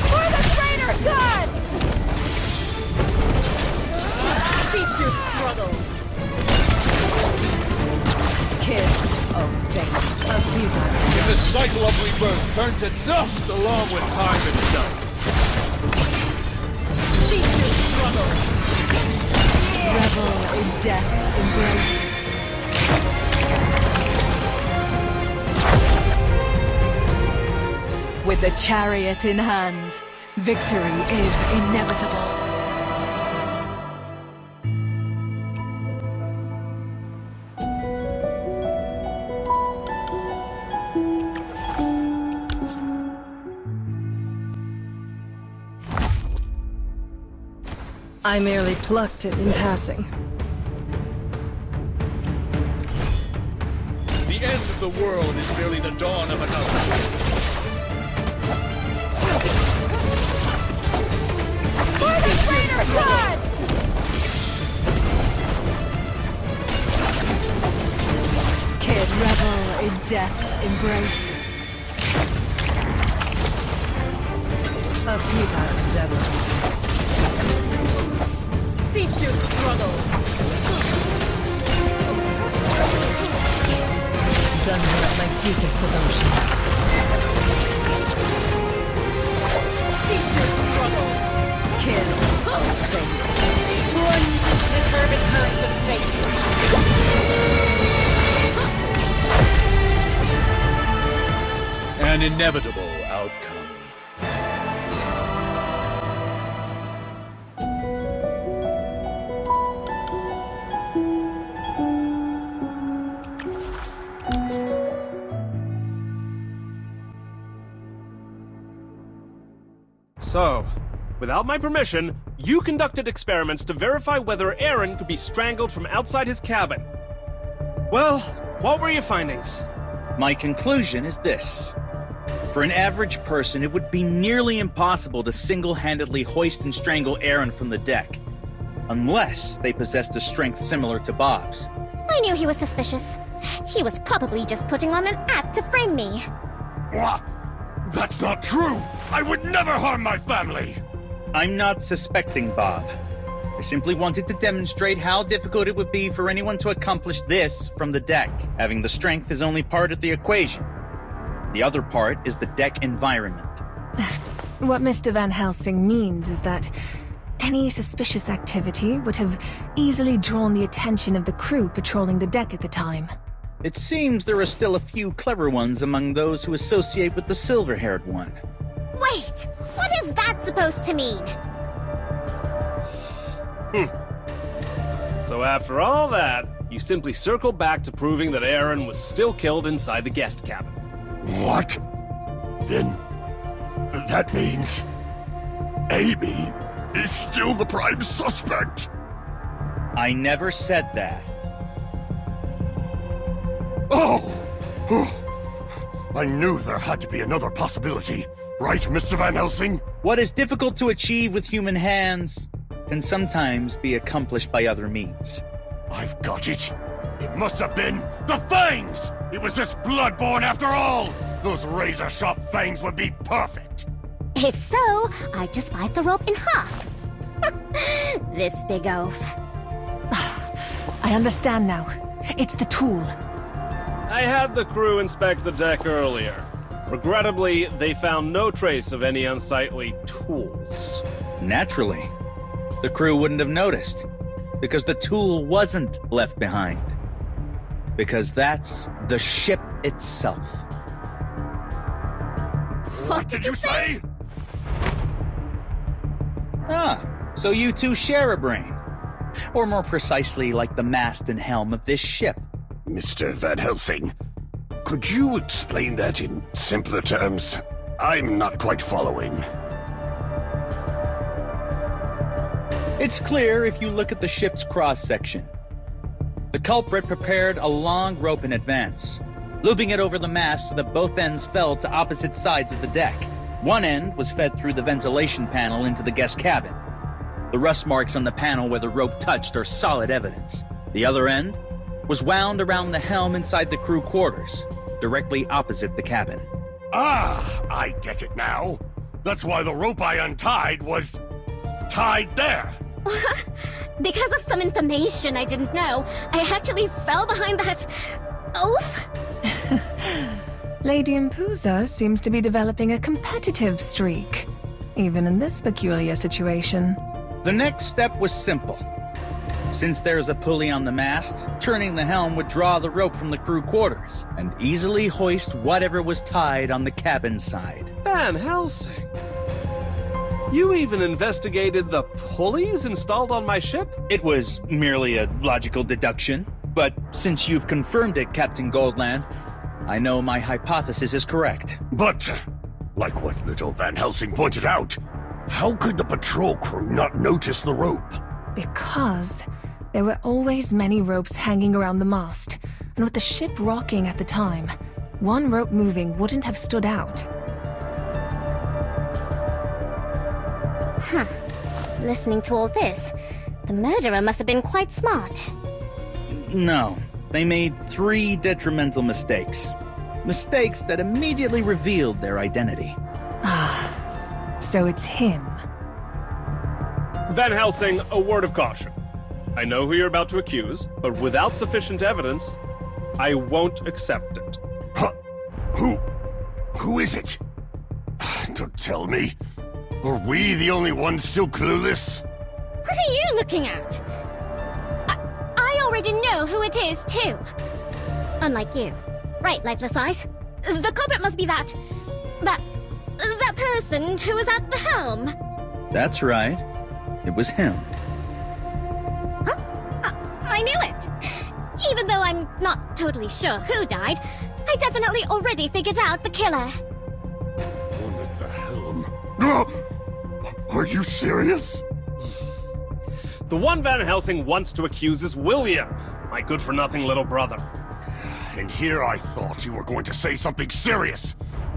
For the greater good! Cease your struggle. Kiss of fate. A futile. In the cycle of rebirth, turn to dust along with time itself. Cease your struggle. Revel in death's embrace. With the chariot in hand, victory is inevitable. I merely plucked it in passing. The end of the world is merely the dawn of another. For the greater good! Kid, revel in death's embrace. A futile endeavor. Cease your struggle. Done with my deepest devotion. Cease your struggle. Kiss of fate. Plunge into the turbid currents of fate. An inevitable outcome. So, without my permission, you conducted experiments to verify whether Aaron could be strangled from outside his cabin. Well, what were your findings? My conclusion is this. For an average person, it would be nearly impossible to single-handedly hoist and strangle Aaron from the deck, unless they possessed a strength similar to Bob's. I knew he was suspicious. He was probably just putting on an act to frame me. What? That's not true! I would never harm my family! I'm not suspecting Bob. I simply wanted to demonstrate how difficult it would be for anyone to accomplish this from the deck. Having the strength is only part of the equation. The other part is the deck environment. What Mr. Van Helsing means is that any suspicious activity would have easily drawn the attention of the crew patrolling the deck at the time. It seems there are still a few clever ones among those who associate with the silver-haired one. Wait! What is that supposed to mean? So after all that, you simply circle back to proving that Aaron was still killed inside the guest cabin. What? Then that means Amy is still the prime suspect. I never said that. Oh! I knew there had to be another possibility. Right, Mr. Van Helsing? What is difficult to achieve with human hands can sometimes be accomplished by other means. I've got it. It must have been the fangs! It was this bloodborne after all! Those razor-sharp fangs would be perfect! If so, I'd just bite the rope in half. This big oaf. I understand now. It's the tool. I had the crew inspect the deck earlier. Regrettably, they found no trace of any unsightly tools. Naturally. The crew wouldn't have noticed, because the tool wasn't left behind. Because that's the ship itself. What did you say? Ah, so you two share a brain. Or more precisely, like the mast and helm of this ship. Mr. Van Helsing, could you explain that in simpler terms? I'm not quite following. It's clear if you look at the ship's cross-section. The culprit prepared a long rope in advance, looping it over the mast so that both ends fell to opposite sides of the deck. One end was fed through the ventilation panel into the guest cabin. The rust marks on the panel where the rope touched are solid evidence. The other end was wound around the helm inside the crew quarters, directly opposite the cabin. Ah, I get it now. That's why the rope I untied was tied there. Because of some information I didn't know, I actually fell behind that oaf. Lady Impuza seems to be developing a competitive streak, even in this peculiar situation. The next step was simple. Since there's a pulley on the mast, turning the helm would draw the rope from the crew quarters and easily hoist whatever was tied on the cabin side. Van Helsing! You even investigated the pulleys installed on my ship? It was merely a logical deduction, but since you've confirmed it, Captain Goldland, I know my hypothesis is correct. But, like what little Van Helsing pointed out, how could the patrol crew not notice the rope? Because there were always many ropes hanging around the mast, and with the ship rocking at the time, one rope moving wouldn't have stood out. Huh. Listening to all this, the murderer must have been quite smart. No, they made 3 detrimental mistakes. Mistakes that immediately revealed their identity. Ah, so it's him. Van Helsing, a word of caution. I know who you're about to accuse, but without sufficient evidence, I won't accept it. Huh? Who is it? Don't tell me. Are we the only ones still clueless? What are you looking at? I already know who it is, too. Unlike you. Right, Lifeless Eyes? The culprit must be that person who was at the helm. That's right. It was him. Huh? I knew it! Even though I'm not totally sure who died, I definitely already figured out the killer. One at the helm. Are you serious? The one Van Helsing wants to accuse is William, my good-for-nothing little brother. And here I thought you were going to say something serious,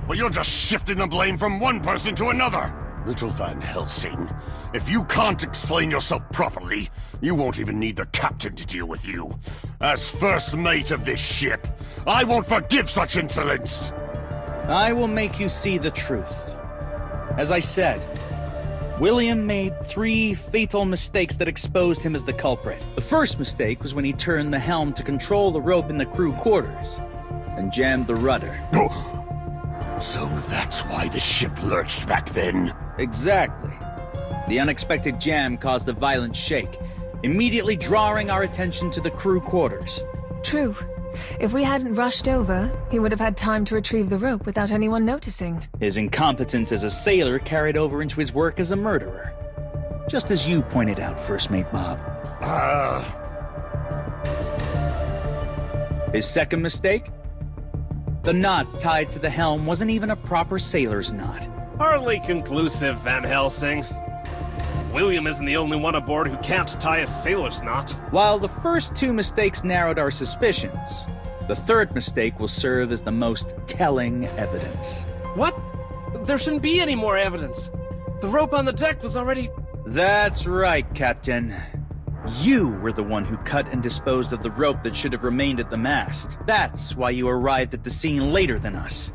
but you're just shifting the blame from one person to another. Little Van Helsing, if you can't explain yourself properly, you won't even need the captain to deal with you. As first mate of this ship, I won't forgive such insolence! I will make you see the truth. As I said, William made 3 fatal mistakes that exposed him as the culprit. The first mistake was when he turned the helm to control the rope in the crew quarters and jammed the rudder. So that's why the ship lurched back then? Exactly. The unexpected jam caused a violent shake, immediately drawing our attention to the crew quarters. True. If we hadn't rushed over, he would have had time to retrieve the rope without anyone noticing. His incompetence as a sailor carried over into his work as a murderer. Just as you pointed out, First Mate Bob. His second mistake? The knot tied to the helm wasn't even a proper sailor's knot. Hardly conclusive, Van Helsing. William isn't the only one aboard who can't tie a sailor's knot. While the first 2 mistakes narrowed our suspicions, the third mistake will serve as the most telling evidence. What? There shouldn't be any more evidence. The rope on the deck was already... That's right, Captain. You were the one who cut and disposed of the rope that should have remained at the mast. That's why you arrived at the scene later than us.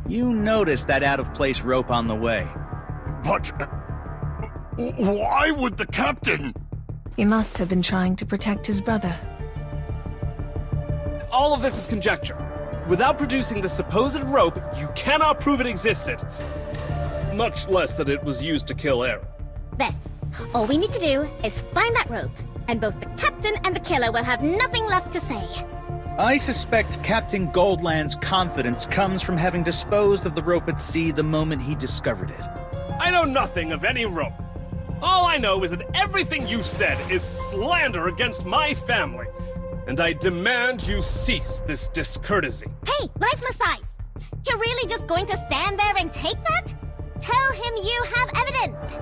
You noticed that out-of-place rope on the way. But... why would the captain... He must have been trying to protect his brother. All of this is conjecture. Without producing the supposed rope, you cannot prove it existed. Much less that it was used to kill Era. Then, all we need to do is find that rope, and both the captain and the killer will have nothing left to say. I suspect Captain Goldland's confidence comes from having disposed of the rope at sea the moment he discovered it. I know nothing of any rope. All I know is that everything you've said is slander against my family, and I demand you cease this discourtesy. Hey, lifeless eyes! You're really just going to stand there and take that? Tell him you have evidence!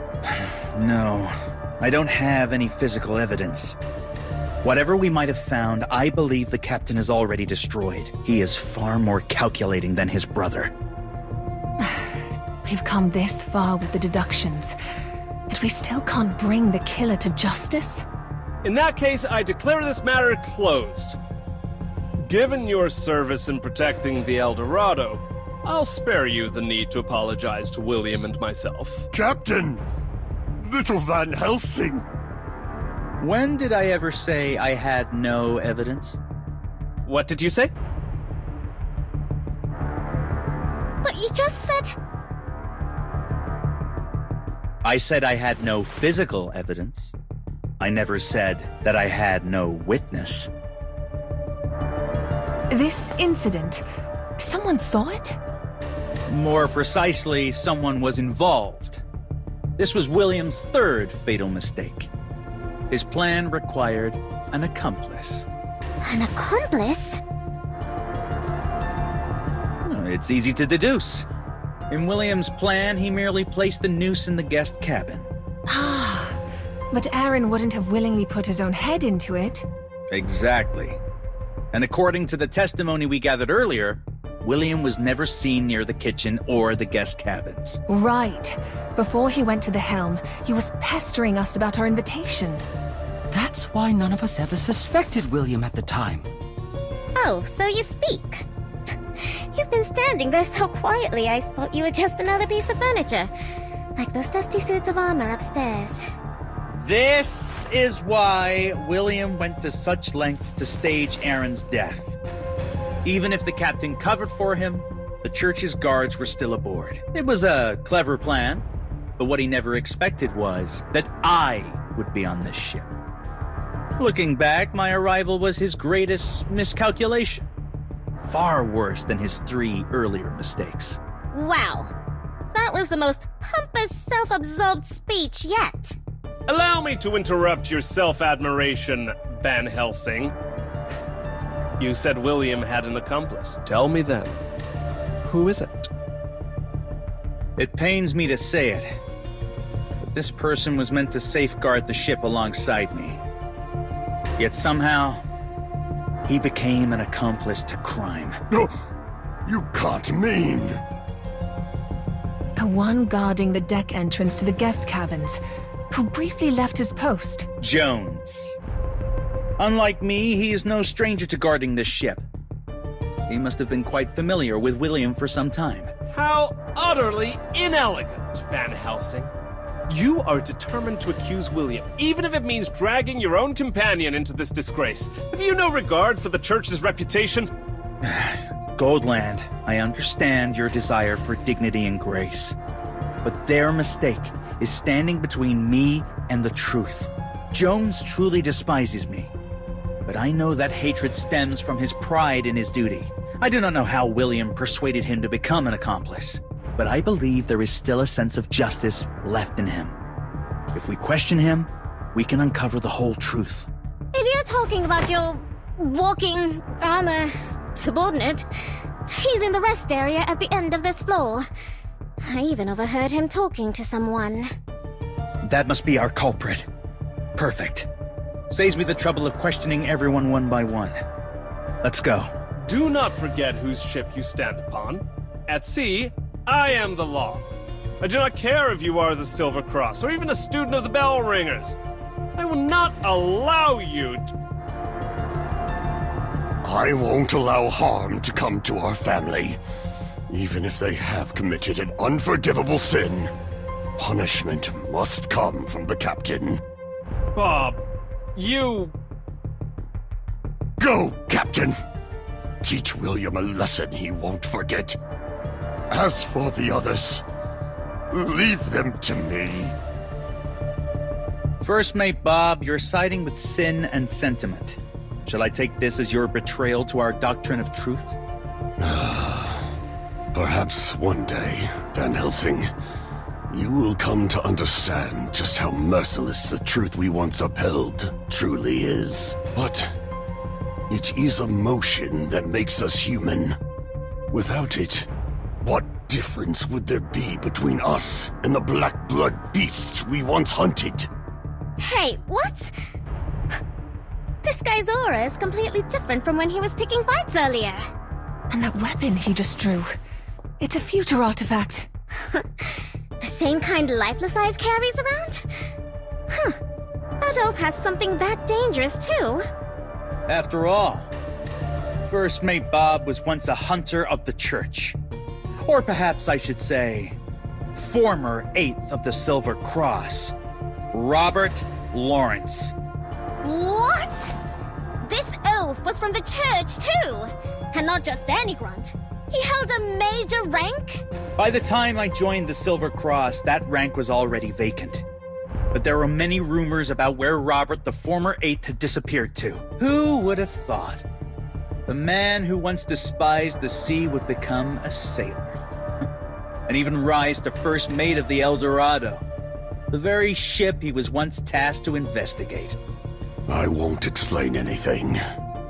No, I don't have any physical evidence. Whatever we might have found, I believe the captain is already destroyed. He is far more calculating than his brother. We've come this far with the deductions, and we still can't bring the killer to justice? In that case, I declare this matter closed. Given your service in protecting the El Dorado, I'll spare you the need to apologize to William and myself. Captain! Little Van Helsing! When did I ever say I had no evidence? What did you say? But you just said... I said I had no physical evidence. I never said that I had no witness. This incident, someone saw it? More precisely, someone was involved. This was William's third fatal mistake. His plan required an accomplice. An accomplice? It's easy to deduce. In William's plan, he merely placed the noose in the guest cabin. Ah, but Aaron wouldn't have willingly put his own head into it. Exactly. And according to the testimony we gathered earlier, William was never seen near the kitchen or the guest cabins. Right. Before he went to the helm, he was pestering us about our invitation. That's why none of us ever suspected William at the time. Oh, so you speak. You've been standing there so quietly, I thought you were just another piece of furniture. Like those dusty suits of armor upstairs. This is why William went to such lengths to stage Aaron's death. Even if the captain covered for him, the church's guards were still aboard. It was a clever plan, but what he never expected was that I would be on this ship. Looking back, my arrival was his greatest miscalculation. Far worse than his 3 earlier mistakes. Wow. That was the most pompous, self-absorbed speech yet. Allow me to interrupt your self-admiration, Van Helsing. You said William had an accomplice. Tell me then, who is it? It pains me to say it, but this person was meant to safeguard the ship alongside me. Yet somehow, he became an accomplice to crime. No, you can't mean... The one guarding the deck entrance to the guest cabins, who briefly left his post. Jones. Unlike me, he is no stranger to guarding this ship. He must have been quite familiar with William for some time. How utterly inelegant, Van Helsing. You are determined to accuse William, even if it means dragging your own companion into this disgrace. Have you no regard for the church's reputation? Goldland, I understand your desire for dignity and grace. But their mistake is standing between me and the truth. Jones truly despises me. But I know that hatred stems from his pride in his duty. I do not know how William persuaded him to become an accomplice, but I believe there is still a sense of justice left in him. If we question him, we can uncover the whole truth. If you're talking about your walking armor subordinate, he's in the rest area at the end of this floor. I even overheard him talking to someone. That must be our culprit. Perfect. Saves me the trouble of questioning everyone one by one. Let's go. Do not forget whose ship you stand upon. At sea, I am the law. I do not care if you are the Silver Cross, or even a student of the Bell Ringers. I will not allow you to... I won't allow harm to come to our family. Even if they have committed an unforgivable sin, punishment must come from the captain. Bob, you... Go, Captain! Teach William a lesson he won't forget. As for the others, leave them to me. First Mate Bob, you're siding with sin and sentiment. Shall I take this as your betrayal to our doctrine of truth? Perhaps one day, Van Helsing, you will come to understand just how merciless the truth we once upheld truly is. But it is emotion that makes us human. Without it, what difference would there be between us and the black blood beasts we once hunted? Hey, what? This guy's aura is completely different from when he was picking fights earlier. And that weapon he just drew. It's a future artifact. The same kind Lifeless Eyes carries around? Huh. That oaf has something that dangerous, too. After all, First Mate Bob was once a hunter of the Church. Or perhaps I should say, former 8th of the Silver Cross, Robert Lawrence. What? This oaf was from the Church, too! And not just any grunt. He held a major rank? By the time I joined the Silver Cross, that rank was already vacant. But there were many rumors about where Robert, the former 8th, had disappeared to. Who would have thought? The man who once despised the sea would become a sailor. And even rise to first mate of the El Dorado, the very ship he was once tasked to investigate. I won't explain anything,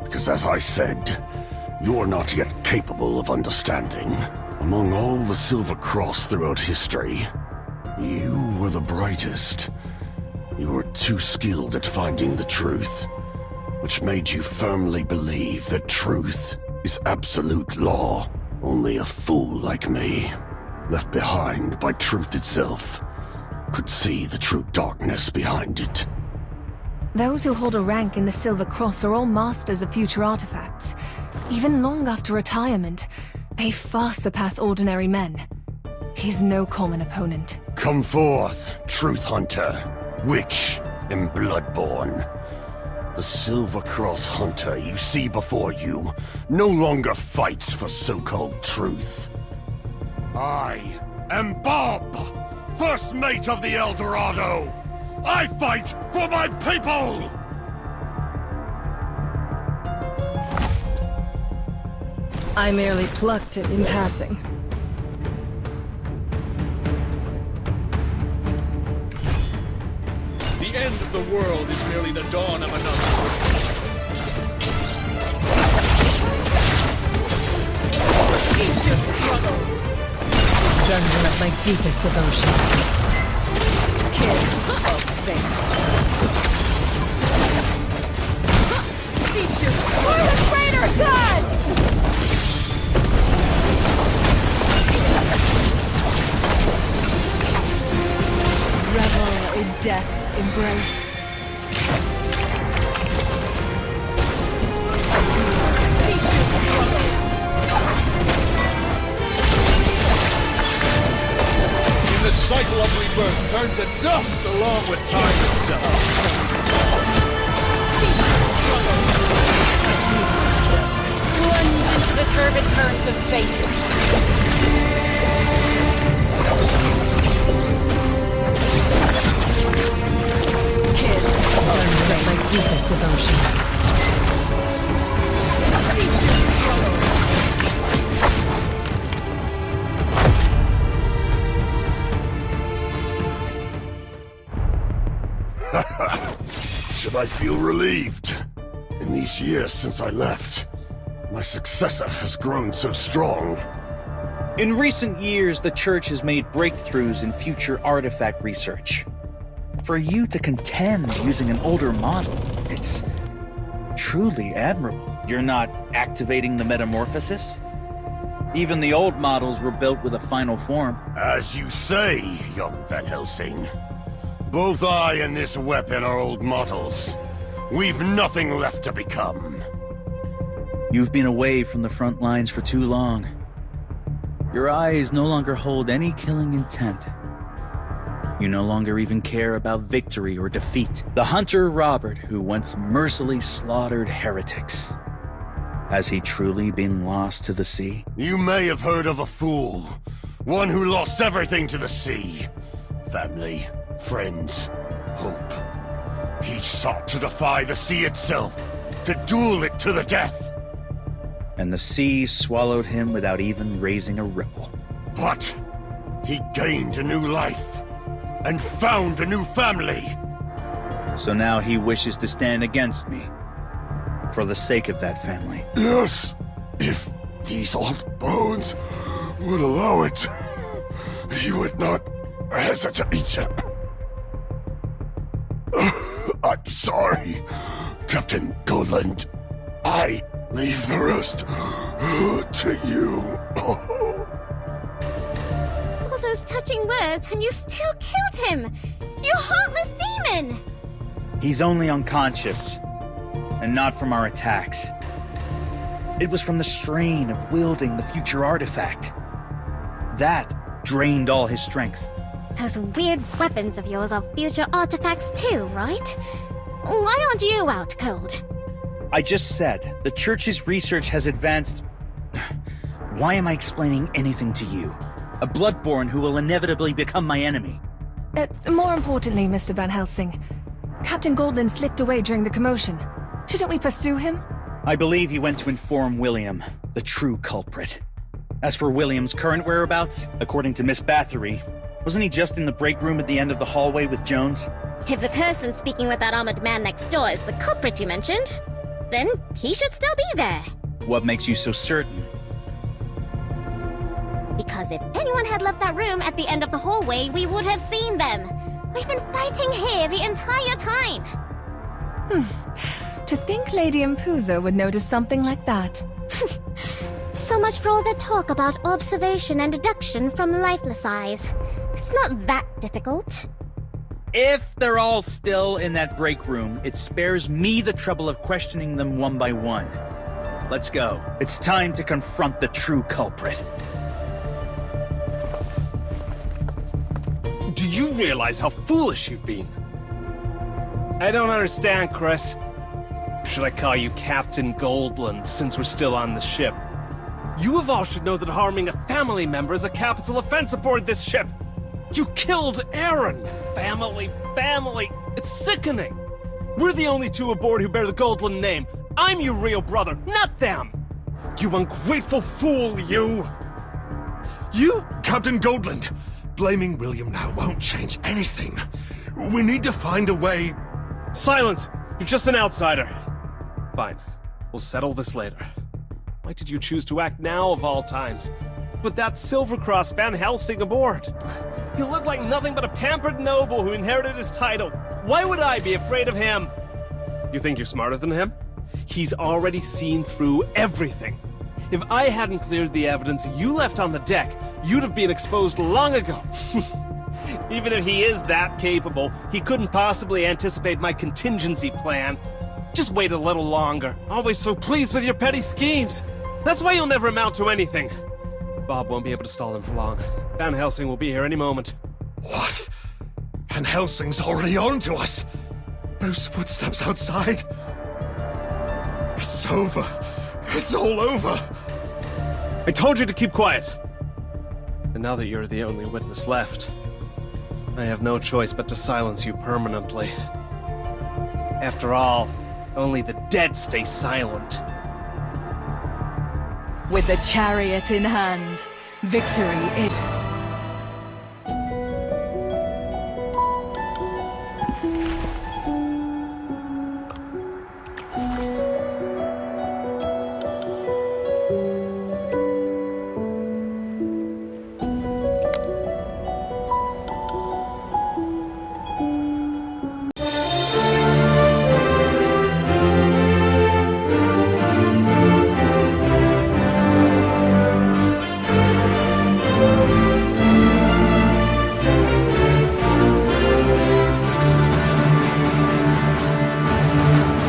because as I said, you're not yet capable of understanding. Among all the Silver Cross throughout history, you were the brightest. You were too skilled at finding the truth, which made you firmly believe that truth is absolute law. Only a fool like me, left behind by truth itself, could see the true darkness behind it. Those who hold a rank in the Silver Cross are all masters of future artifacts. Even long after retirement, they far surpass ordinary men. He's no common opponent. Come forth, Truth Hunter, Witch, and Bloodborne. The Silver Cross Hunter you see before you no longer fights for so-called truth. I am Bob, first mate of the El Dorado. I fight for my people! I merely plucked it in passing. The end of the world is merely the dawn of another. Dungeon of my deepest devotion. Kiss of fate. We're the greater good! Revel in death's embrace. In the cycle of rebirth, turn to dust along with time itself. Plunge into the turbid currents of fate. Dungeon of my deepest devotion. Should I feel relieved? In these years since I left, my successor has grown so strong. In recent years, the Church has made breakthroughs in future artifact research. For you to contend using an older model, it's truly admirable. You're not activating the metamorphosis? Even the old models were built with a final form. As you say, young Van Helsing. Both I and this weapon are old models. We've nothing left to become. You've been away from the front lines for too long. Your eyes no longer hold any killing intent. You no longer even care about victory or defeat. The hunter Robert who once mercilessly slaughtered heretics. Has he truly been lost to the sea? You may have heard of a fool. One who lost everything to the sea. Family, friends, hope. He sought to defy the sea itself, to duel it to the death. And the sea swallowed him without even raising a ripple. But he gained a new life, and found a new family. So now he wishes to stand against me, for the sake of that family. Yes, if these old bones would allow it, he would not hesitate. I'm sorry, Captain Goldland. I leave the rest to you. All those touching words, and you still killed him! You heartless demon! He's only unconscious, and not from our attacks. It was from the strain of wielding the future artifact. That drained all his strength. Those weird weapons of yours are future artifacts too, right? Why aren't you out cold? I just said, the Church's research has advanced... Why am I explaining anything to you? A Bloodborne who will inevitably become my enemy. More importantly, Mr. Van Helsing, Captain Goldland slipped away during the commotion. Shouldn't we pursue him? I believe he went to inform William, the true culprit. As for William's current whereabouts, according to Miss Bathory, wasn't he just in the break room at the end of the hallway with Jones? If the person speaking with that armored man next door is the culprit you mentioned, then he should still be there. What makes you so certain? Because if anyone had left that room at the end of the hallway, we would have seen them. We've been fighting here the entire time. To think Lady Impuzo would notice something like that. So much for all the talk about observation and deduction from lifeless eyes. It's not that difficult. If they're all still in that break room, it spares me the trouble of questioning them one by one. Let's go. It's time to confront the true culprit. Do you realize how foolish you've been? I don't understand, Chris. Should I call you Captain Goldland, since we're still on the ship? You of all should know that harming a family member is a capital offense aboard this ship. You killed Aaron. Family. It's sickening. We're the only two aboard who bear the Goldland name. I'm your real brother, not them. You ungrateful fool, you. You, Captain Goldland. Blaming William now won't change anything. We need to find a way... Silence! You're just an outsider. Fine. We'll settle this later. Why did you choose to act now of all times? But that Silvercross Van Helsing aboard. He looked like nothing but a pampered noble who inherited his title. Why would I be afraid of him? You think you're smarter than him? He's already seen through everything. If I hadn't cleared the evidence you left on the deck, you'd have been exposed long ago. Even if he is that capable, he couldn't possibly anticipate my contingency plan. Just wait a little longer. Always so pleased with your petty schemes. That's why you'll never amount to anything. Bob won't be able to stall him for long. Van Helsing will be here any moment. What? Van Helsing's already on to us. Those footsteps outside. It's over. It's all over. I told you to keep quiet. And now that you're the only witness left, I have no choice but to silence you permanently. After all, only the dead stay silent. With the chariot in hand, victory is...